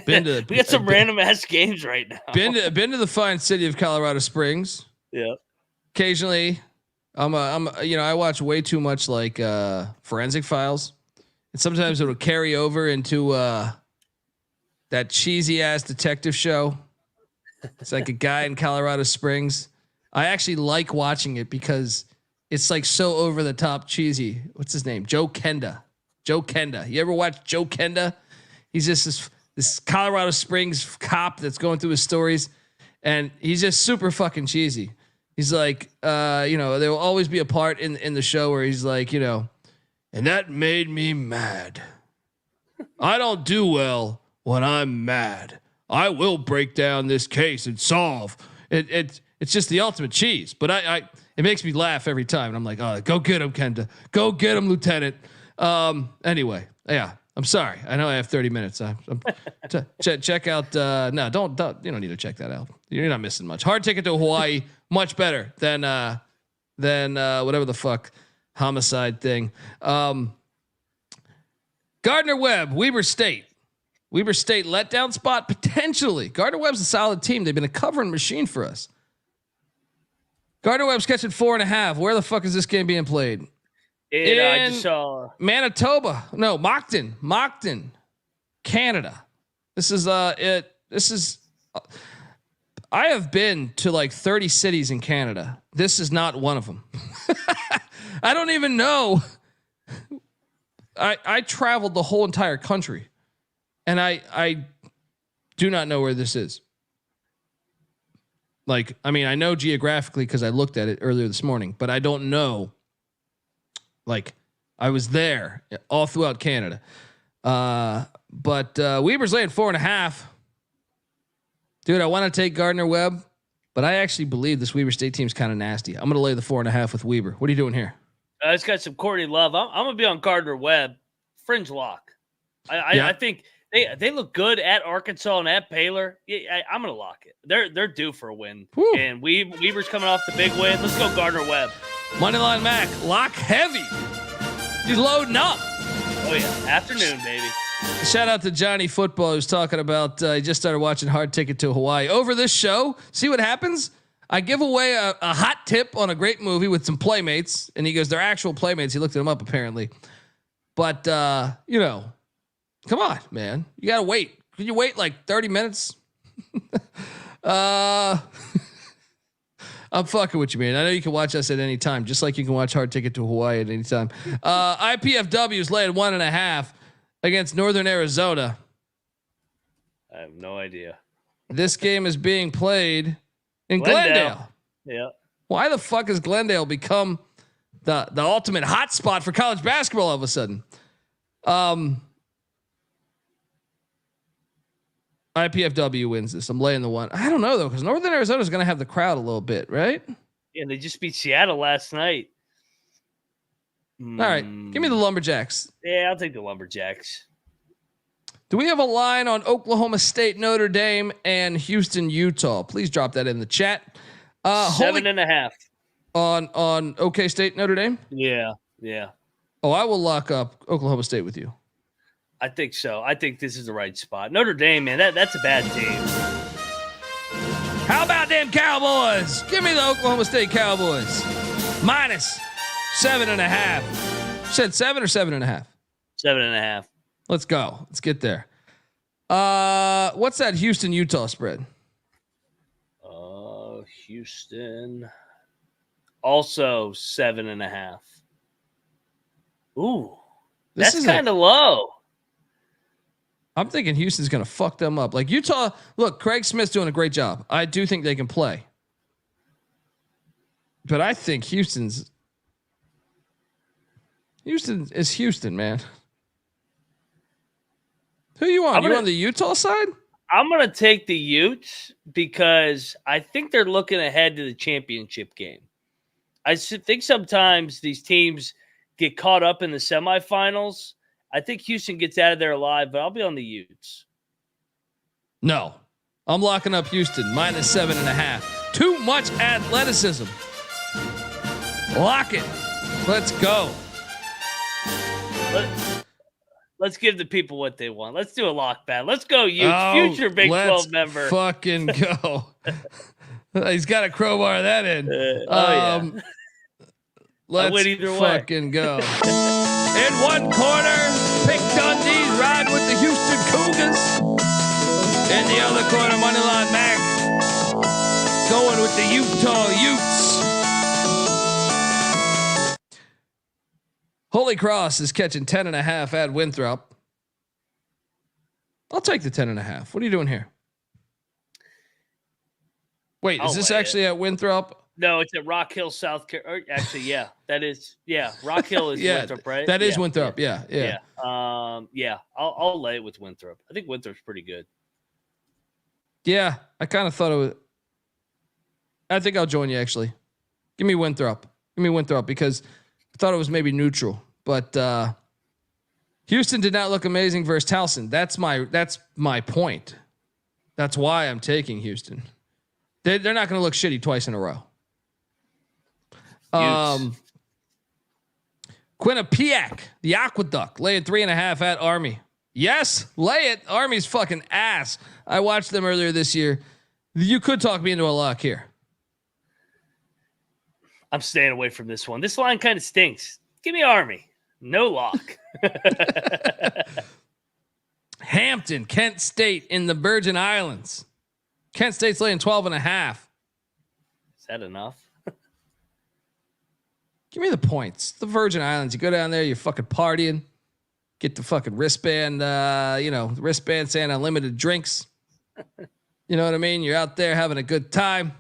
We got some random ass games right now. Been to the fine city of Colorado Springs. Yeah. Occasionally, I watch way too much like Forensic Files, and sometimes it'll carry over into that cheesy ass detective show. It's like a guy in Colorado Springs. I actually like watching it because it's like so over the top cheesy. What's his name? Joe Kenda. You ever watch Joe Kenda? He's just this Colorado Springs cop that's going through his stories, and he's just super fucking cheesy. He's like, there will always be a part in the show where he's like, and that made me mad. I don't do well when I'm mad. I will break down this case and solve it. It's just the ultimate cheese, but it makes me laugh every time. And I'm like, oh, go get him, Kenda. Go get him, Lieutenant. Anyway, yeah. I'm sorry. I know I have 30 minutes. Check out. No, don't. You don't need to check that out. You're not missing much. Hard Ticket to Hawaii, much better than whatever the fuck homicide thing. Gardner Webb, Weber State letdown spot potentially. Gardner Webb's a solid team. They've been a covering machine for us. Gardner Webb's catching 4.5. Where the fuck is this game being played? I just saw Manitoba. No, Moncton, Canada. This is I have been to like 30 cities in Canada. This is not one of them. I don't even know. I traveled the whole entire country, and I do not know where this is. Like, I mean, I know geographically because I looked at it earlier this morning, but I don't know. Like, I was there all throughout Canada. But Weber's laying 4.5. Dude, I want to take Gardner-Webb, but I actually believe this Weber State team's kind of nasty. I'm going to lay the 4.5 with Weber. What are you doing here? It's got some Courtney Love. I'm going to be on Gardner-Webb. Fringe lock. I think they look good at Arkansas and at Baylor. I'm going to lock it. They're due for a win. Whew. And Weber's coming off the big win. Let's go Gardner-Webb. Moneyline Mac, lock heavy. He's loading up. Oh, yeah. Afternoon, baby. Shout out to Johnny Football, who's talking about he just started watching Hard Ticket to Hawaii. Over this show, see what happens? I give away a hot tip on a great movie with some playmates, and he goes, they're actual playmates. He looked them up apparently. But, come on, man. You got to wait. Can you wait like 30 minutes? I'm fucking with you, man. I know you can watch us at any time, just like you can watch Hard Ticket to Hawaii at any time. IPFW is laying 1.5 against Northern Arizona. I have no idea. This game is being played in Glendale. Yeah. Why the fuck has Glendale become the ultimate hot spot for college basketball all of a sudden? IPFW wins this. I'm laying the 1. I don't know though, because Northern Arizona is going to have the crowd a little bit, right? Yeah, they just beat Seattle last night. All right, give me the Lumberjacks. Yeah, I'll take the Lumberjacks. Do we have a line on Oklahoma State, Notre Dame, and Houston, Utah? Please drop that in the chat. 7.5 on OK State, Notre Dame. Yeah. Oh, I will lock up Oklahoma State with you. I think so. I think this is the right spot. Notre Dame, man, that's a bad team. How about them Cowboys? Give me the Oklahoma State Cowboys. Minus 7.5. Said 7 or 7.5? 7.5. Let's go. Let's get there. What's that Houston, Utah spread? Houston. Also 7.5. Ooh. That's kind of low. I'm thinking Houston's going to fuck them up. Like Utah, look, Craig Smith's doing a great job. I do think they can play. But I think Houston is Houston, man. Who you on? You on the Utah side? I'm going to take the Utes because I think they're looking ahead to the championship game. I think sometimes these teams get caught up in the semifinals. I think Houston gets out of there alive, but I'll be on the Utes. No, I'm locking up Houston minus 7.5. Too much athleticism. Lock it. Let's go. Let's give the people what they want. Let's do a lock bet. Let's go, Utes. Future Big 12 member. Fucking go. He's got a crowbar that in. Yeah. Let's fucking go. In one corner, Pick Dundee's riding with the Houston Cougars. In the other corner, Moneyline Mac going with the Utah Utes. Holy Cross is catching 10.5 at Winthrop. I'll take the 10.5. What are you doing here? Wait, is this actually at Winthrop? No, it's at Rock Hill, South Carolina. Actually, yeah, that is. Yeah, Rock Hill is Winthrop, right? That is Winthrop. Yeah. I'll lay it with Winthrop. I think Winthrop's pretty good. Yeah, I kind of thought it was. I think I'll join you actually. Give me Winthrop. Because I thought it was maybe neutral, but Houston did not look amazing versus Towson. That's my point. That's why I'm taking Houston. They're not going to look shitty twice in a row. Quinnipiac, the Aqueduct, laying 3.5 at Army. Yes, lay it. Army's fucking ass. I watched them earlier this year. You could talk me into a lock here. I'm staying away from this one. This line kind of stinks. Give me Army. No lock. Hampton, Kent State in the Virgin Islands. Kent State's laying 12.5. Is that enough? Give me the points. The Virgin Islands. You go down there, you're fucking partying. Get the fucking wristband, the wristband saying unlimited drinks. You know what I mean? You're out there having a good time.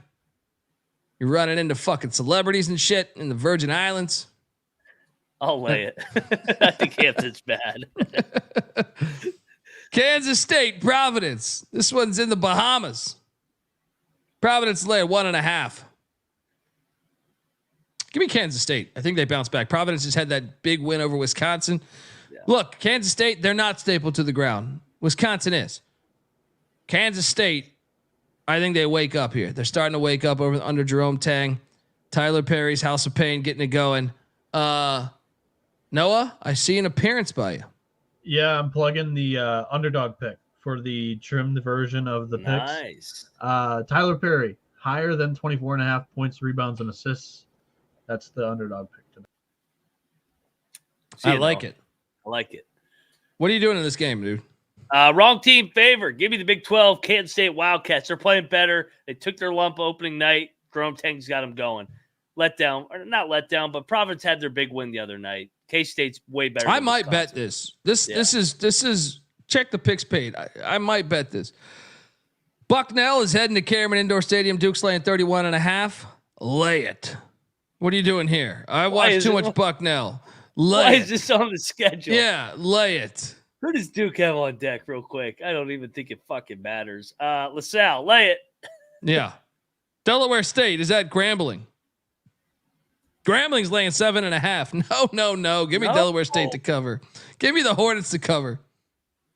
You're running into fucking celebrities and shit in the Virgin Islands. I'll lay it. I think Hampton's bad. Kansas State, Providence. This one's in the Bahamas. Providence lay 1.5. Give me Kansas State. I think they bounce back. Providence just had that big win over Wisconsin. Yeah. Look, Kansas State, they're not stapled to the ground. Wisconsin is. Kansas State, I think they wake up here. They're starting to wake up under Jerome Tang. Tyler Perry's House of Pain getting it going. Noah, I see an appearance by you. Yeah, I'm plugging the underdog pick for the trimmed version of the picks. Nice. Tyler Perry, higher than 24.5 points, rebounds, and assists. That's the underdog pick today. I like it. I like it. What are you doing in this game, dude? Wrong team favor. Give me the Big 12 Kansas State Wildcats. They're playing better. They took their lump opening night. Jerome Tang's got them going. Let down, or not let down, but Providence had their big win the other night. K-State's way better. I might bet this. This is check the picks paid. I might bet this. Bucknell is heading to Cameron Indoor Stadium. Duke's laying 31.5. Lay it. What are you doing here? I watched too much Bucknell. Why is this on the schedule? Yeah, lay it. Who does Duke have on deck real quick? I don't even think it fucking matters. LaSalle, lay it. Yeah. Delaware State is at Grambling. Grambling's laying 7.5. No. Give me Delaware State to cover. Give me the Hornets to cover.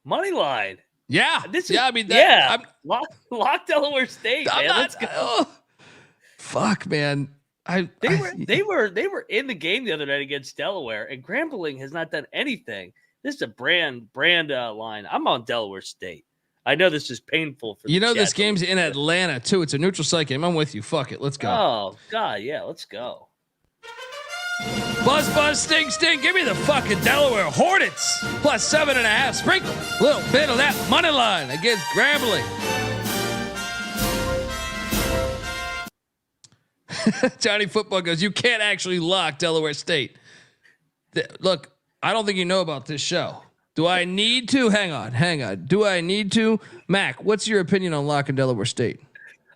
Money line. Yeah. Lock Delaware State, man. Let's go. Fuck, man. They were in the game the other night against Delaware, and Grambling has not done anything. This is a brand line. I'm on Delaware State. I know this is painful for this game's in Atlanta too. It's a neutral site game. I'm with you. Fuck it. Let's go. Oh God, yeah, let's go. Buzz, sting. Give me the fucking Delaware Hornets plus 7.5. Sprinkle a little bit of that money line against Grambling. Johnny Football goes, you can't actually lock Delaware State. Look, I don't think you know about this show. Do I need to? Hang on. Do I need to? Mac, what's your opinion on locking Delaware State?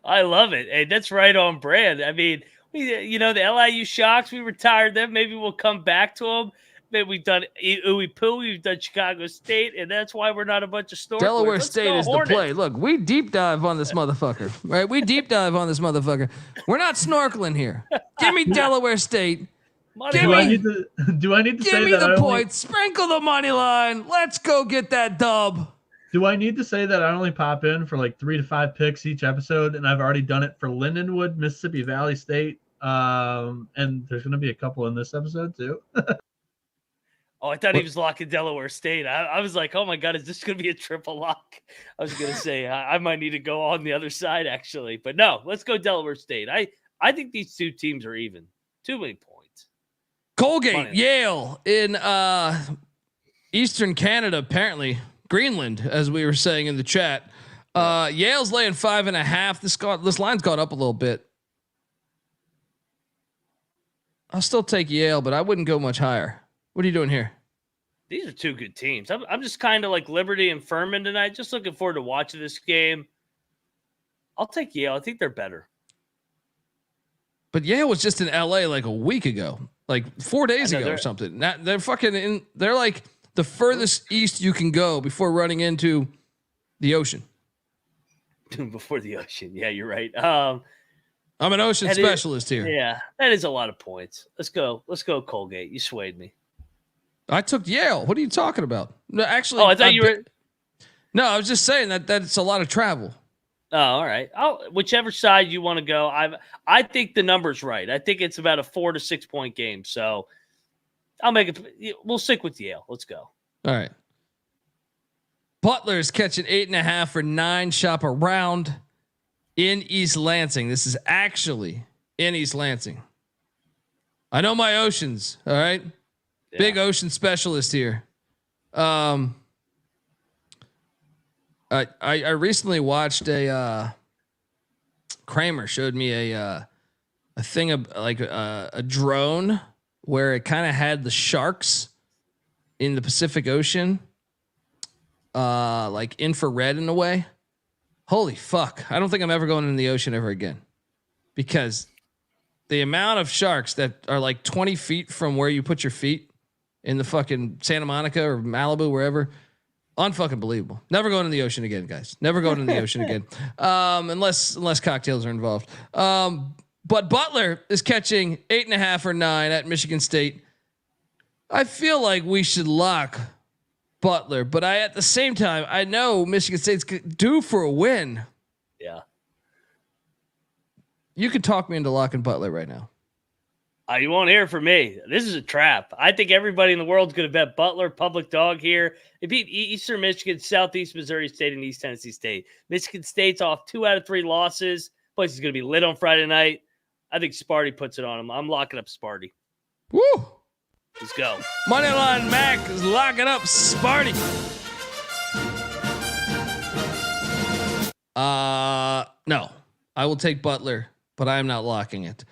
I love it. Hey, that's right on brand. I mean, the LIU Shocks, we retired them. Maybe we'll come back to them. Maybe we've done Ooey Poo. We've done Chicago State, and that's why we're not a bunch of snorkelers. Delaware State is the play. Look, we deep dive on this motherfucker, right? We're not snorkeling here. Give me Delaware State. Do I need to say that the points? Sprinkle the money line. Let's go get that dub. Do I need to say that I only pop in for like 3 to 5 picks each episode, and I've already done it for Lindenwood, Mississippi Valley State, and there's going to be a couple in this episode too. Oh, I thought he was locking Delaware State. I was like, oh my God, is this going to be a triple lock? I was going to say I might need to go on the other side actually, but no, let's go Delaware State. I think these two teams are even. Too many points. Colgate, Yale in Eastern Canada, apparently Greenland, as we were saying in the chat. Yale's laying 5.5. This line's gone up a little bit. I'll still take Yale, but I wouldn't go much higher. What are you doing here? These are two good teams. I'm just kind of like Liberty and Furman tonight. Just looking forward to watching this game. I'll take Yale. I think they're better. But Yale was just in LA like a week ago, like 4 days ago or something. They're fucking in. They're like the furthest east you can go before running into the ocean. Before the ocean. Yeah, you're right. I'm an ocean specialist here. Yeah, that is a lot of points. Let's go Colgate. You swayed me. I took Yale. What are you talking about? No, actually. Oh, I thought you were. No, I was just saying that it's a lot of travel. Oh, all right. Whichever side you want to go. I think the number's right. I think it's about a 4 to 6 point game. So I'll make it. We'll stick with Yale. Let's go. All right. Butler's catching 8.5 for 9. Shop around in East Lansing. This is actually in East Lansing. I know my oceans. All right. Yeah. Big ocean specialist here. I recently watched a Kramer showed me a thing of like a drone where it kind of had the sharks in the Pacific Ocean, like infrared in a way. Holy fuck! I don't think I'm ever going in the ocean ever again, because the amount of sharks that are like 20 feet from where you put your feet in the fucking Santa Monica or Malibu, wherever. Unfucking believable. Never going in the ocean again, guys. Never going in the ocean again. Unless cocktails are involved. But Butler is catching 8.5 or 9 at Michigan State. I feel like we should lock Butler, but at the same time, I know Michigan State's due for a win. Yeah. You can talk me into locking Butler right now. You won't hear from me. This is a trap. I think everybody in the world is going to bet Butler, public dog here. They beat Eastern Michigan, Southeast Missouri State, and East Tennessee State. Michigan State's off 2 out of 3 losses. Place is going to be lit on Friday night. I think Sparty puts it on him. I'm locking up Sparty. Woo! Let's go. Moneyline Mac is locking up Sparty. No, I will take Butler, but I am not locking it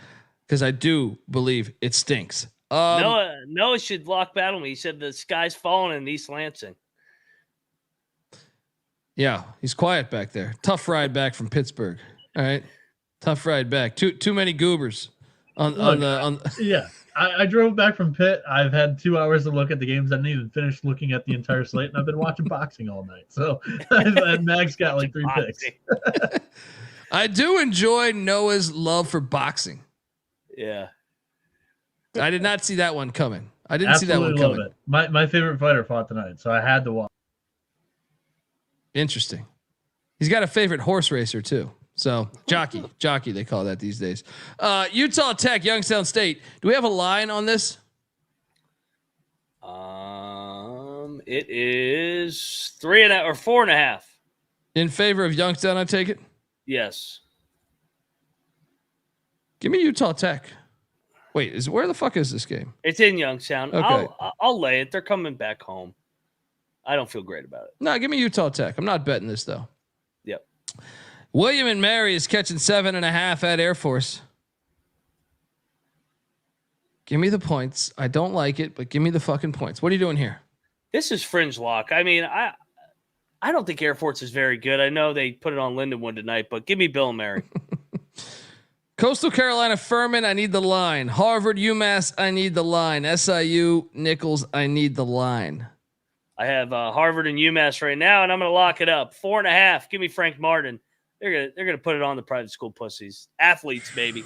because I do believe it stinks. Noah should lock battle me. He said the sky's falling in East Lansing. Yeah, he's quiet back there. Tough ride back from Pittsburgh. All right, tough ride back. Too many goobers on. Yeah. I drove back from Pitt. I've had 2 hours to look at the games. I didn't even finish looking at the entire slate, and I've been watching boxing all night. So Mag's got like 3 picks. I do enjoy Noah's love for boxing. Yeah. I did not see that one coming. I didn't see that one coming. Love it. My favorite fighter fought tonight, so I had to watch. Interesting. He's got a favorite horse racer too. So jockey, they call that these days. Utah Tech, Youngstown State. Do we have a line on this? It is 3.5 or 4.5 in favor of Youngstown. I take it. Yes. Give me Utah Tech. Wait, where the fuck is this game? It's in Youngstown. Okay. I'll lay it. They're coming back home. I don't feel great about it. No, give me Utah Tech. I'm not betting this though. Yep. William and Mary is catching 7.5 at Air Force. Give me the points. I don't like it, but give me the fucking points. What are you doing here? This is fringe lock. I mean, I don't think Air Force is very good. I know they put it on Lindenwood tonight, but give me Bill and Mary. Coastal Carolina Furman, I need the line. Harvard, UMass, I need the line. SIU, Nichols, I need the line. I have Harvard and UMass right now, and I'm going to lock it up. 4.5. Give me Frank Martin. They're gonna put it on the private school pussies. Athletes, baby.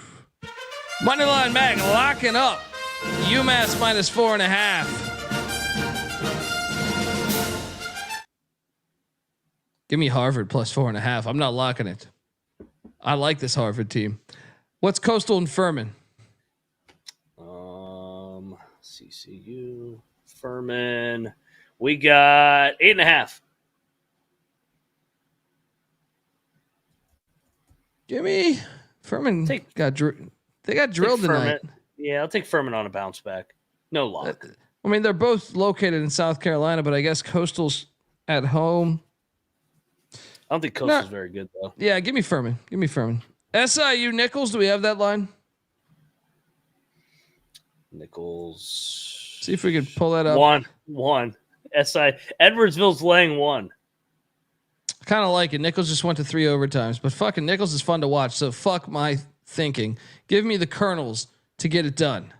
Moneyline Mag locking up. UMass minus 4.5. Give me Harvard plus 4.5. I'm not locking it. I like this Harvard team. What's Coastal and Furman? CCU, Furman. We got 8.5. Give me Furman. They got drilled tonight. Yeah, I'll take Furman on a bounce back. No lock. I mean, they're both located in South Carolina, but I guess Coastal's at home. I don't think Coastal's very good though. Yeah, give me Furman. SIU Nichols. Do we have that line? Nichols. See if we can pull that up. One. Edwardsville's laying 1. I kind of like it. Nichols just went to 3 overtimes, but fucking Nichols is fun to watch. So fuck my thinking. Give me the Colonels to get it done.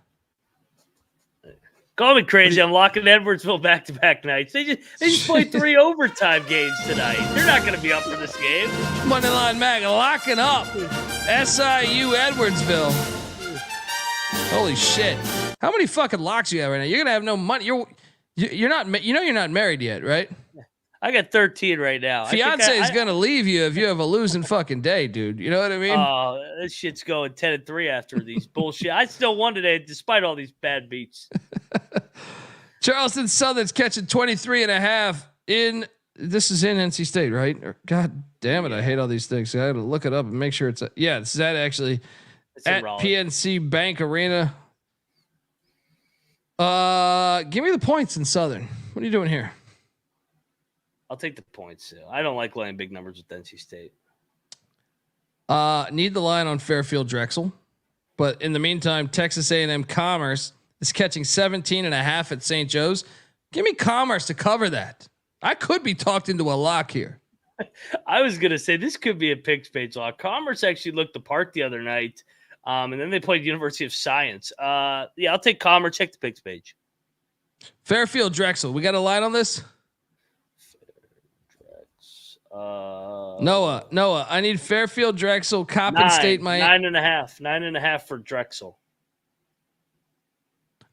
Call me crazy. I'm locking Edwardsville back-to-back nights. They just played 3 overtime games tonight. They're not going to be up for this game. Moneyline Mag locking up. SIU Edwardsville. Holy shit! How many fucking locks you have right now? You're gonna have no money. You're not. You know you're not married yet, right? I got 13 right now. Fiance is gonna leave you if you have a losing fucking day, dude. You know what I mean? Oh, this shit's going 10-3 after these bullshit. I still won today, despite all these bad beats. Charleston Southern's catching 23.5 in. This is in NC State, right? God damn it! I hate all these things. I got to look it up and make sure it's. This is actually at PNC Bank Arena. Give me the points in Southern. What are you doing here? I'll take the points. I don't like laying big numbers with NC State. Need the line on Fairfield Drexel, but in the meantime, Texas A&M Commerce is catching 17.5 at St. Joe's. Give me Commerce to cover that. I could be talked into a lock here. I was gonna say this could be a picks page lock. Commerce actually looked the part the other night, and then they played University of Science. I'll take Commerce. Check the picks page. Fairfield Drexel. We got a line on this. Noah, I need Fairfield, Drexel, Coppin State, Miami. 9.5. 9.5 for Drexel.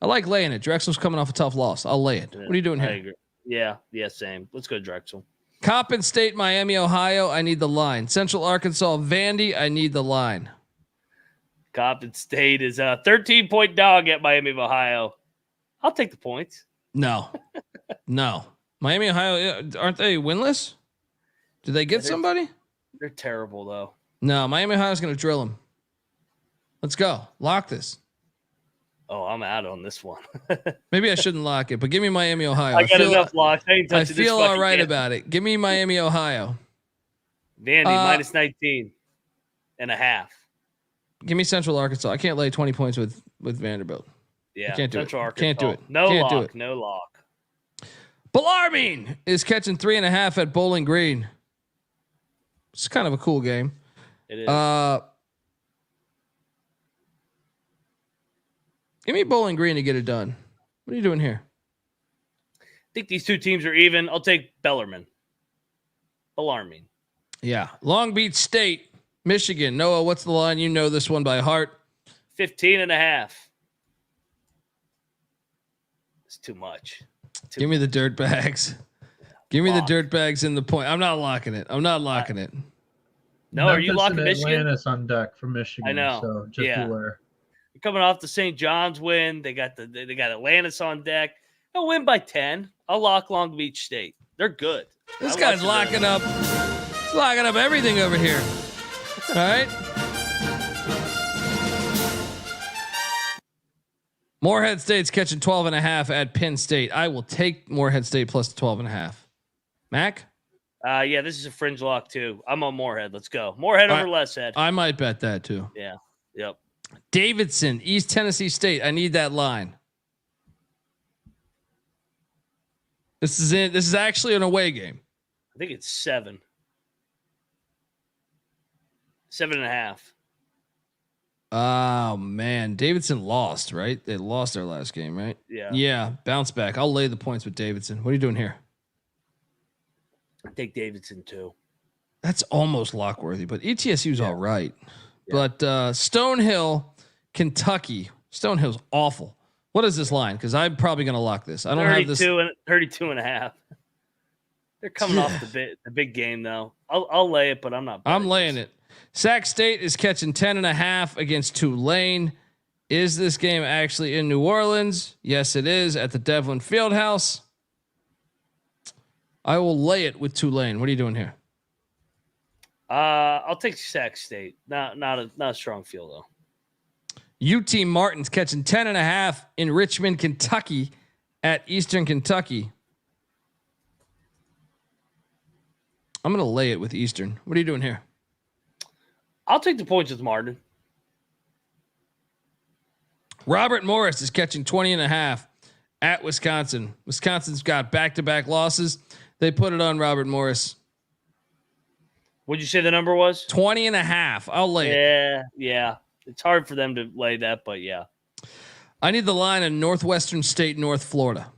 I like laying it. Drexel's coming off a tough loss. I'll lay it. What are you doing here? I agree. Yeah, same. Let's go Drexel. Coppin State, Miami, Ohio. I need the line. Central Arkansas, Vandy. I need the line. Coppin State is a 13-point dog at Miami of Ohio. I'll take the points. No. Miami, Ohio, aren't they winless? Did they get somebody? They're terrible, though. No, Miami, Ohio's going to drill them. Let's go. Lock this. Oh, I'm out on this one. Maybe I shouldn't lock it, but give me Miami, Ohio. I got enough locks. I feel all right about it. Give me Miami, Ohio. Vandy, minus 19.5. Give me Central Arkansas. I can't lay 20 points with Vanderbilt. Yeah, I can't do Central it. Arkansas. Can't do it. No can't lock. Do it. No lock. Bellarmine is catching 3.5 at Bowling Green. It's kind of a cool game. It is. Give me Bowling Green to get it done. What are you doing here? I think these two teams are even. I'll take Bellarmine. Yeah. Long Beach State, Michigan. Noah, what's the line? You know this one by heart. 15.5. It's too much. Give me the dirt bags. Give me the dirt bags in the point. I'm not locking it. No, are you locking Michigan? Atlantis on deck for Michigan. I know. So just beware. You're coming off the St. John's win. They got Atlantis on deck. They'll win by 10. I'll lock Long Beach State. They're good. This guy's locking up. He's locking up everything over here. All right. Morehead State's catching 12.5 at Penn State. I will take Morehead State plus 12.5. Mac? Yeah, this is a fringe lock too. I'm on Morehead. Let's go. Morehead over less head. I might bet that too. Yeah. Yep. Davidson, East Tennessee State. I need that line. This is it. This is actually an away game. I think it's 7. 7.5. Oh man, Davidson lost, right? They lost their last game, right? Yeah. Yeah, bounce back. I'll lay the points with Davidson. What are you doing here? I take Davidson too. That's almost lock worthy, but ETSU's all right. Yeah. But Stonehill, Kentucky. Stonehill's awful. What is this line? Because I'm probably going to lock this. I don't have this. 32.5. They're coming off the big game though. I'll lay it, but I'm not. I'm laying it. Sac State is catching 10.5 against Tulane. Is this game actually in New Orleans? Yes, it is at the Devlin Fieldhouse. I will lay it with Tulane. What are you doing here? I'll take Sac State. Not a strong field though. UT Martin's catching 10.5 in Richmond, Kentucky at Eastern Kentucky. I'm going to lay it with Eastern. What are you doing here? I'll take the points with Martin. Robert Morris is catching 20.5 at Wisconsin. Wisconsin's got back-to-back losses. They put it on Robert Morris. What'd you say the number was? 20.5. I'll lay it. Yeah. It's hard for them to lay that, but yeah. I need the line in Northwestern State, North Florida.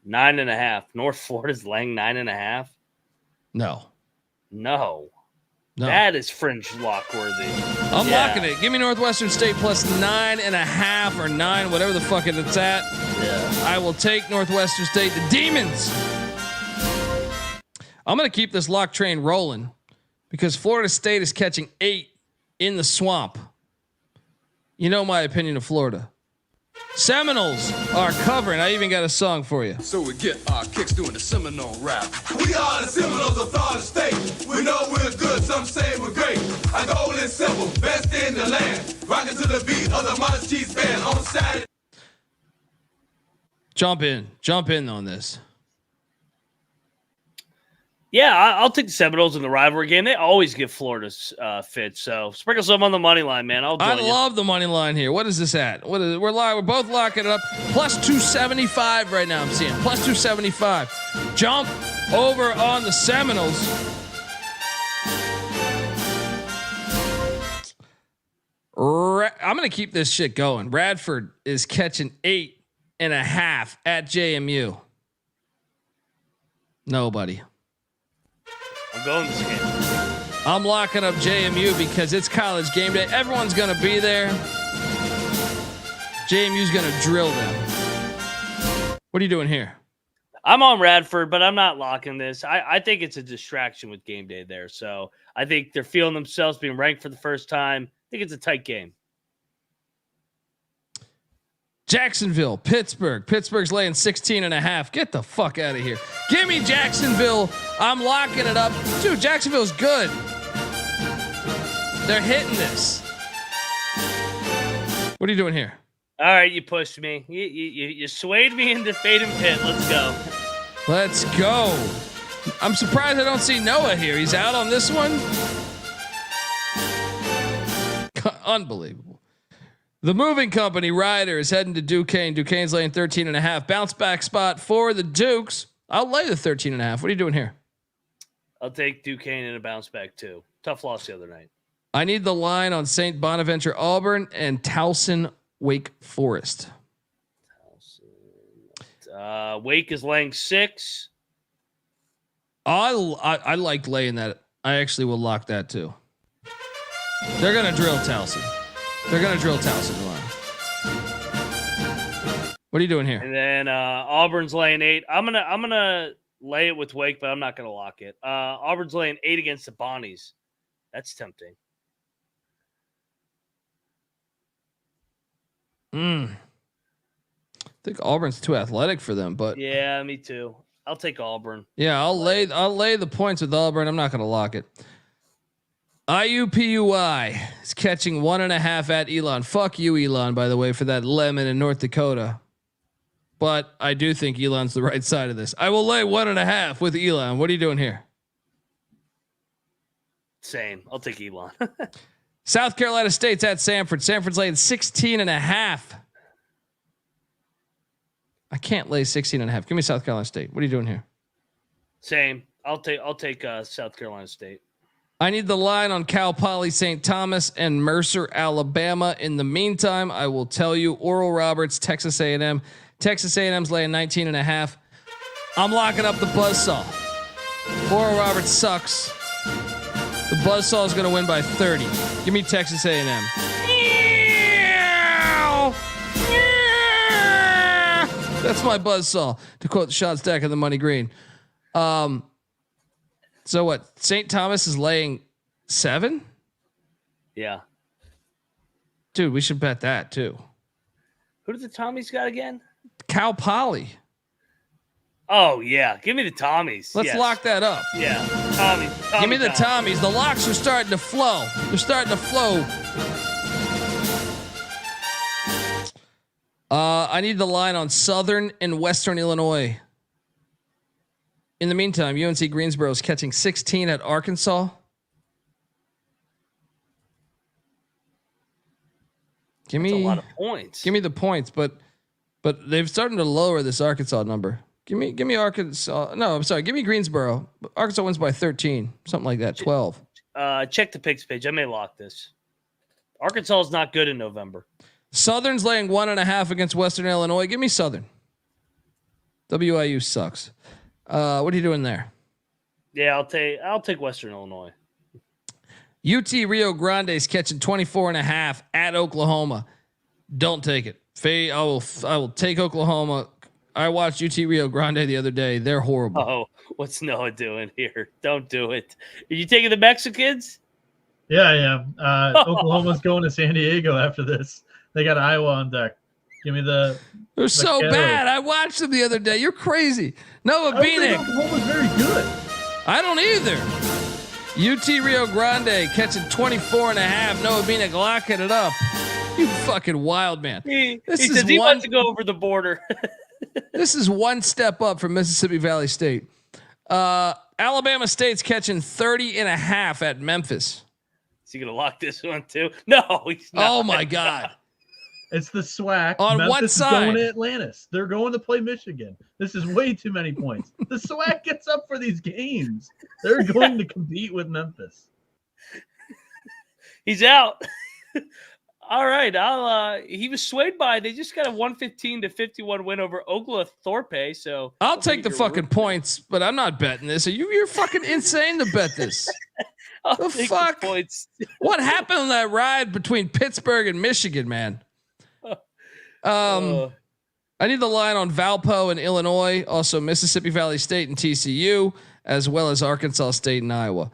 9.5. North Florida's laying 9.5. No. That is fringe lock worthy. I'm locking it. Give me Northwestern State plus 9.5 or 9, whatever the fuck it's at. Yeah. I will take Northwestern State. The Demons. I'm going to keep this lock train rolling because Florida State is catching 8 in the swamp. You know my opinion of Florida. Seminoles are covering. I even got a song for you. So we get our kicks doing the Seminole rap. We are the Seminoles of Florida State. We know we're good, some say we're great. Our goal is simple, best in the land. Rocking to the beat of the Modest Cheese Band on Saturday. Jump in on this. Yeah, I'll take the Seminoles in the rivalry game. They always give Florida's fits. So sprinkle some on the money line, man. I love the money line here. What is this at? We're both locking it up. Plus 275 right now. I'm seeing plus 275. Jump over on the Seminoles. I'm gonna keep this shit going. Radford is catching 8 at JMU. Nobody. I'm going this game. I'm locking up JMU because it's college game day. Everyone's going to be there. JMU's going to drill them. What are you doing here? I'm on Radford, but I'm not locking this. I think it's a distraction with game day there. So I think they're feeling themselves being ranked for the first time. I think it's a tight game. Jacksonville, Pittsburgh. Pittsburgh's laying 16.5. Get the fuck out of here. Give me Jacksonville. I'm locking it up. Dude, Jacksonville's good. They're hitting this. What are you doing here? All right, you pushed me. You swayed me into fade and pit. Let's go. Let's go. I'm surprised I don't see Noah here. He's out on this one. Unbelievable. The moving company Ryder is heading to Duquesne. Duquesne's laying 13.5. Bounce back spot for the Dukes. I'll lay the 13.5. What are you doing here? I'll take Duquesne in a bounce back too. Tough loss the other night. I need the line on St. Bonaventure Auburn and Towson Wake Forest. Wake is laying 6. I like laying that. I actually will lock that too. They're gonna drill Towson. Tomorrow. What are you doing here? And then Auburn's laying 8. I'm gonna lay it with Wake, but I'm not gonna lock it. Auburn's laying 8 against the Bonnies. That's tempting. I think Auburn's too athletic for them, but yeah, me too. I'll take Auburn. Yeah, I'll lay the points with Auburn. I'm not going to lock it. IUPUI is catching 1.5 at Elon. Fuck you, Elon, by the way, for that lemon in North Dakota. But I do think Elon's the right side of this. I will lay 1.5 with Elon. What are you doing here? Same. I'll take Elon. South Carolina State's at Samford. Samford's laying 16.5. I can't lay 16.5. Give me South Carolina State. What are you doing here? Same. I'll take South Carolina State. I need the line on Cal Poly St. Thomas and Mercer, Alabama. In the meantime, I will tell you Oral Roberts, Texas A&M. Texas A&M's laying 19.5. I'm locking up the buzzsaw. Oral Roberts sucks. The buzzsaw is going to win by 30. Give me Texas A&M. That's my buzzsaw, to quote the shot stack of the money green. So what? St. Thomas is laying 7? Yeah. Dude, we should bet that too. Who did the Tommies got again? Cal Poly. Oh yeah, give me the Tommies. Let's lock that up. Yeah, Tommy. Give me the Tommies. The locks are starting to flow. They're starting to flow. I need the line on Southern and Western Illinois. In the meantime, UNC Greensboro is catching 16 at Arkansas. That's a lot of points. Give me the points, but they've started to lower this Arkansas number. Give me Arkansas. No, I'm sorry. Give me Greensboro. Arkansas wins by 13, something like that. 12. Check the picks page. I may lock this. Arkansas is not good in November. Southern's laying 1.5 against Western Illinois. Give me Southern. WIU sucks. What are you doing there? Yeah, I'll take Western Illinois. UT Rio Grande is catching 24.5 at Oklahoma. Don't take it. I will take Oklahoma. I watched UT Rio Grande the other day. They're horrible. Oh, what's Noah doing here? Don't do it. Are you taking the Mexicans? Yeah, I am. Oklahoma's going to San Diego after this. They got Iowa on deck. Give me They're so bad. I watched them the other day. You're crazy. Noah Bieniek. Oklahoma's very good. I don't either. UT Rio Grande catching 24.5. Noah Bieniek locking it up. You fucking wild man. He says he wants to go over the border. This is one step up from Mississippi Valley State. Alabama State's catching 30.5 at Memphis. Is he going to lock this one too? No, he's not. Oh my God. It's the SWAC. On Memphis what side? is going to Atlantis. They're going to play Michigan. This is way too many points. The SWAC gets up for these games. They're going to compete with Memphis. He's out. All right. He was swayed by, they just got a 115-51 win over Oglethorpe. So I'll take the fucking points, but I'm not betting this. You're fucking insane to bet this. The fuck? Points. What happened on that ride between Pittsburgh and Michigan, man? I need the line on Valpo and Illinois, also Mississippi Valley State and TCU, as well as Arkansas State and Iowa.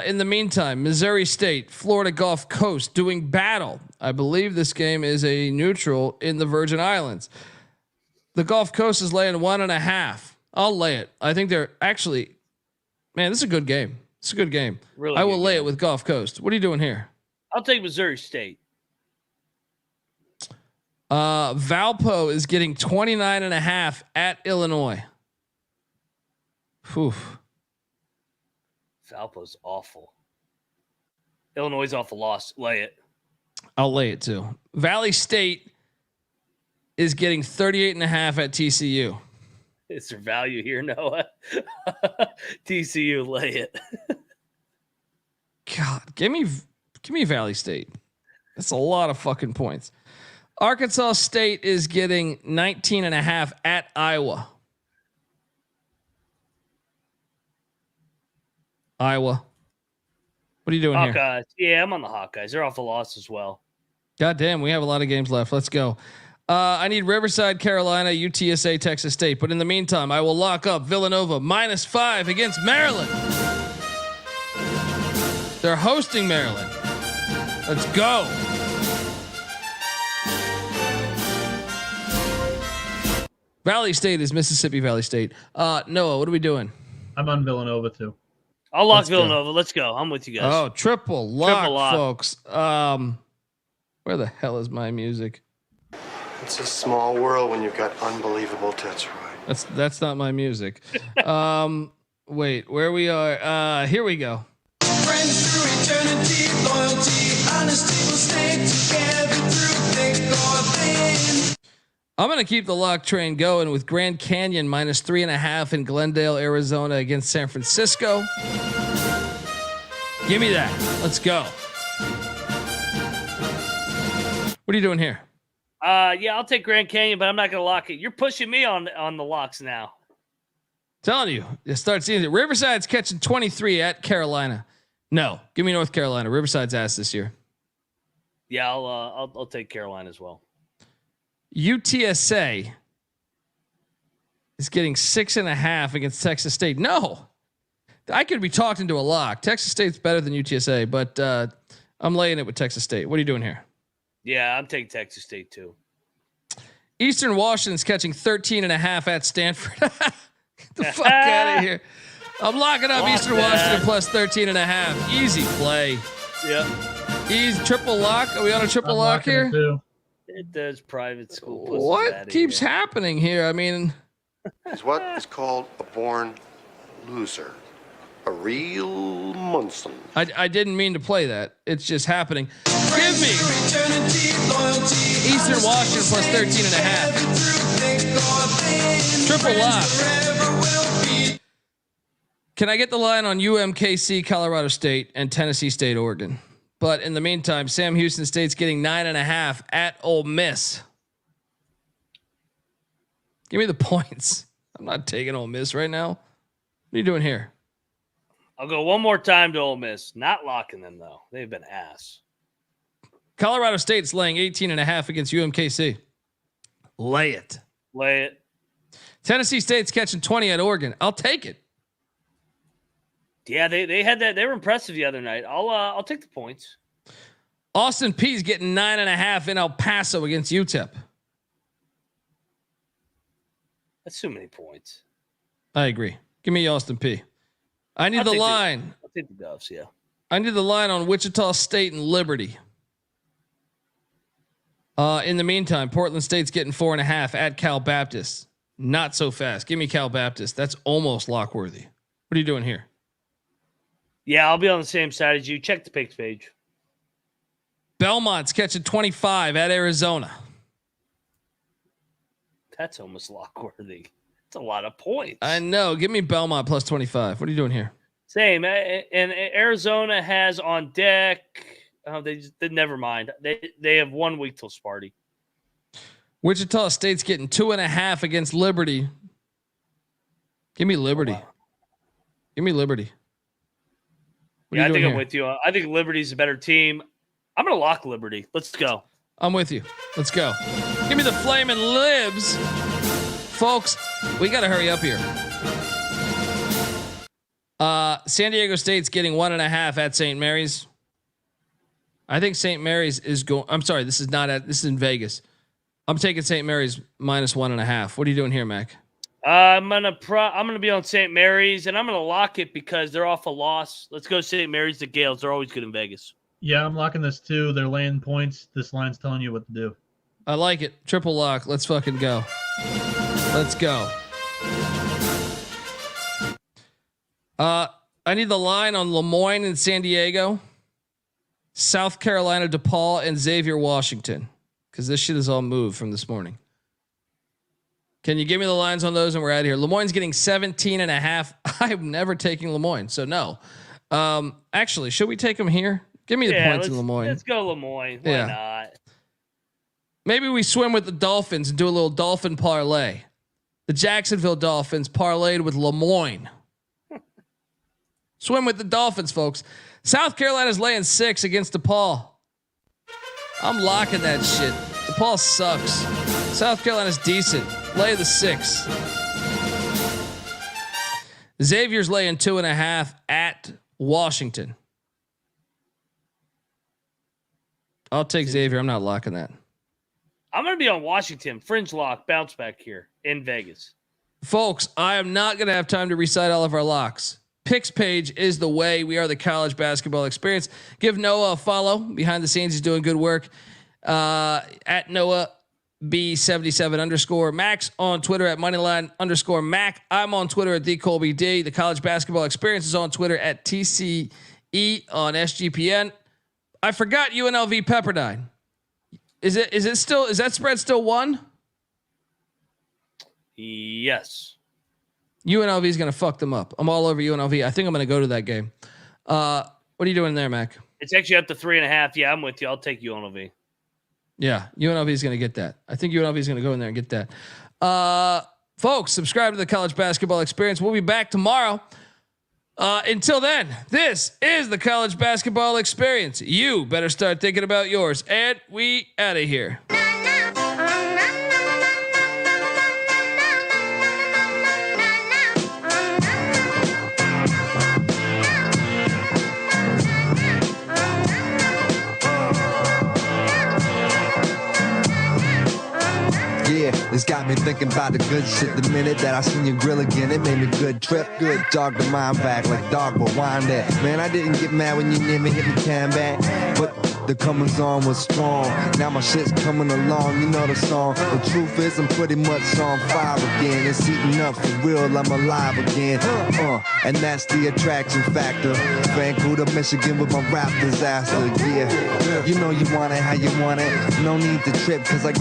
In the meantime, Missouri State, Florida Gulf Coast doing battle. I believe this game is a neutral in the Virgin Islands. The Gulf Coast is laying 1.5. I'll lay it. I think they're actually, man, this is a good game. It's a good game. Really, I will lay it with Gulf Coast. What are you doing here? I'll take Missouri State. Valpo is getting 29.5 at Illinois. Whew. Valpo's awful. Illinois is off a loss. Lay it. I'll lay it too. Valley State is getting 38.5 at TCU. Is there value here, Noah? TCU, lay it. God, give me Valley State. That's a lot of fucking points. Arkansas State is getting 19.5 at Iowa. Iowa. What are you doing Hawkeyes. Here? Yeah, I'm on the Hawkeyes. They're off a loss as well. God damn, we have a lot of games left. Let's go. I need Riverside, Carolina, UTSA, Texas State. But in the meantime, I will lock up Villanova -5 against Maryland. They're hosting Maryland. Let's go. Valley State is Mississippi Valley State. Noah, what are we doing? I'm on Villanova too. I'll lock Villanova. Let's go. I'm with you guys. Oh, triple lock, folks. Where the hell is my music? It's a small world when you've got unbelievable tits, right? That's not my music. Wait, where we are? Here we go. Friends through eternity, loyalty, honesty will stay together through thick or thin. I'm going to keep the lock train going with Grand Canyon -3.5 in Glendale, Arizona against San Francisco. Give me that. Let's go. What are you doing here? Yeah, I'll take Grand Canyon, but I'm not going to lock it. You're pushing me on the locks now. Telling you, it starts easy. Riverside's catching 23 at Carolina. No, give me North Carolina. Riverside's ass this year. Yeah, I'll take Carolina as well. UTSA is getting 6.5 against Texas State. No, I could be talked into a lock. Texas State's better than UTSA, but I'm laying it with Texas State. What are you doing here? Yeah, I'm taking Texas State too. Eastern Washington's catching 13.5 at Stanford. Get the fuck out of here. I'm locking up Eastern Washington plus 13.5. Easy play. Yep. Easy triple lock. Are we on a triple lock here? It does private school. What keeps happening here? I mean, He's what is called a born loser. A real Munson. I didn't mean to play that. It's just happening. Give me Eastern Washington plus 13.5. Triple lock. Can I get the line on UMKC, Colorado State, and Tennessee State, Oregon? But in the meantime, Sam Houston State's getting 9.5 at Ole Miss. Give me the points. I'm not taking Ole Miss right now. What are you doing here? I'll go one more time to Ole Miss. Not locking them though. They've been ass. Colorado State's laying 18.5 against UMKC. Lay it. Lay it. Tennessee State's catching 20 at Oregon. I'll take it. Yeah, they had that. They were impressive the other night. I'll take the points. Austin Peay's getting 9.5 in El Paso against UTEP. That's too many points. I agree. Give me Austin Peay. I need the line. I'll take the Doves, yeah. I need the line on Wichita State and Liberty. In the meantime, Portland State's getting 4.5 at Cal Baptist. Not so fast. Give me Cal Baptist. That's almost lock worthy. What are you doing here? Yeah, I'll be on the same side as you. Check the picks page. Belmont's catching 25 at Arizona. That's almost lock worthy. It's a lot of points. I know. Give me Belmont plus 25. What are you doing here? Same. And Arizona has on deck Oh, they never mind. They have 1 week till Sparty. Wichita State's getting 2.5 against Liberty. Give me Liberty. Oh, wow. Give me Liberty. Yeah, I think I'm with you. I think Liberty's a better team. I'm going to lock Liberty. Let's go. I'm with you. Let's go. Give me the Flamin' Libs. Folks, we got to hurry up here. San Diego State's getting 1.5 at St. Mary's. I think St. Mary's is going. I'm sorry, this is in Vegas. I'm taking St. Mary's -1.5. What are you doing here, Mac? I'm gonna be on St. Mary's, and I'm gonna lock it because they're off a loss. Let's go St. Mary's. The Gaels, they're always good in Vegas. Yeah, I'm locking this too. They're laying points. This line's telling you what to do. I like it. Triple lock. Let's fucking go. Let's go. I need the line on Lemoyne and San Diego, South Carolina, DePaul, and Xavier, Washington, because this shit is all moved from this morning. Can you give me the lines on those and we're out of here? Lemoyne's getting 17.5. I'm never taking Lemoyne, so no. Actually, should we take them here? Give me the points in Lemoyne. Let's go Lemoyne. Why not? Maybe we swim with the Dolphins and do a little Dolphin parlay. The Jacksonville Dolphins parlayed with Lemoyne. Swim with the Dolphins, folks. South Carolina's laying 6 against DePaul. I'm locking that shit. DePaul sucks. South Carolina's decent. Lay the 6. Xavier's laying 2.5 at Washington. I'll take Xavier. I'm not locking that. I'm going to be on Washington. Fringe lock, bounce back here in Vegas. Folks, I am not going to have time to recite all of our locks. Picks page is the way. We are the college basketball experience. Give Noah a follow behind the scenes. He's doing good work. At Noah B77_. Max on Twitter at Moneyline_Mac. I'm on Twitter at TheColbyD. The college basketball experience is on Twitter at TCE on SGPN. I forgot UNLV Pepperdine. Is that spread still 1? Yes. UNLV is going to fuck them up. I'm all over UNLV. I think I'm going to go to that game. What are you doing there, Mac? It's actually up to 3.5. Yeah, I'm with you. I'll take UNLV. Yeah, UNLV is going to get that. I think UNLV is going to go in there and get that. Folks, subscribe to the college basketball experience. We'll be back tomorrow. Until then, this is the college basketball experience. You better start thinking about yours. And we out of here. It's got me thinking about the good shit. The minute that I seen your grill again, it made me good trip. Good dog the mind back like dog but wind that. Man, I didn't get mad when you never hit me time back. But the comings on was strong. Now my shit's coming along, you know the song. The truth is I'm pretty much on fire again. It's heating up for real, I'm alive again. And that's the attraction factor. Vancouver, Michigan with my rap disaster. Yeah, you know you want it how you want it. No need to trip cause I got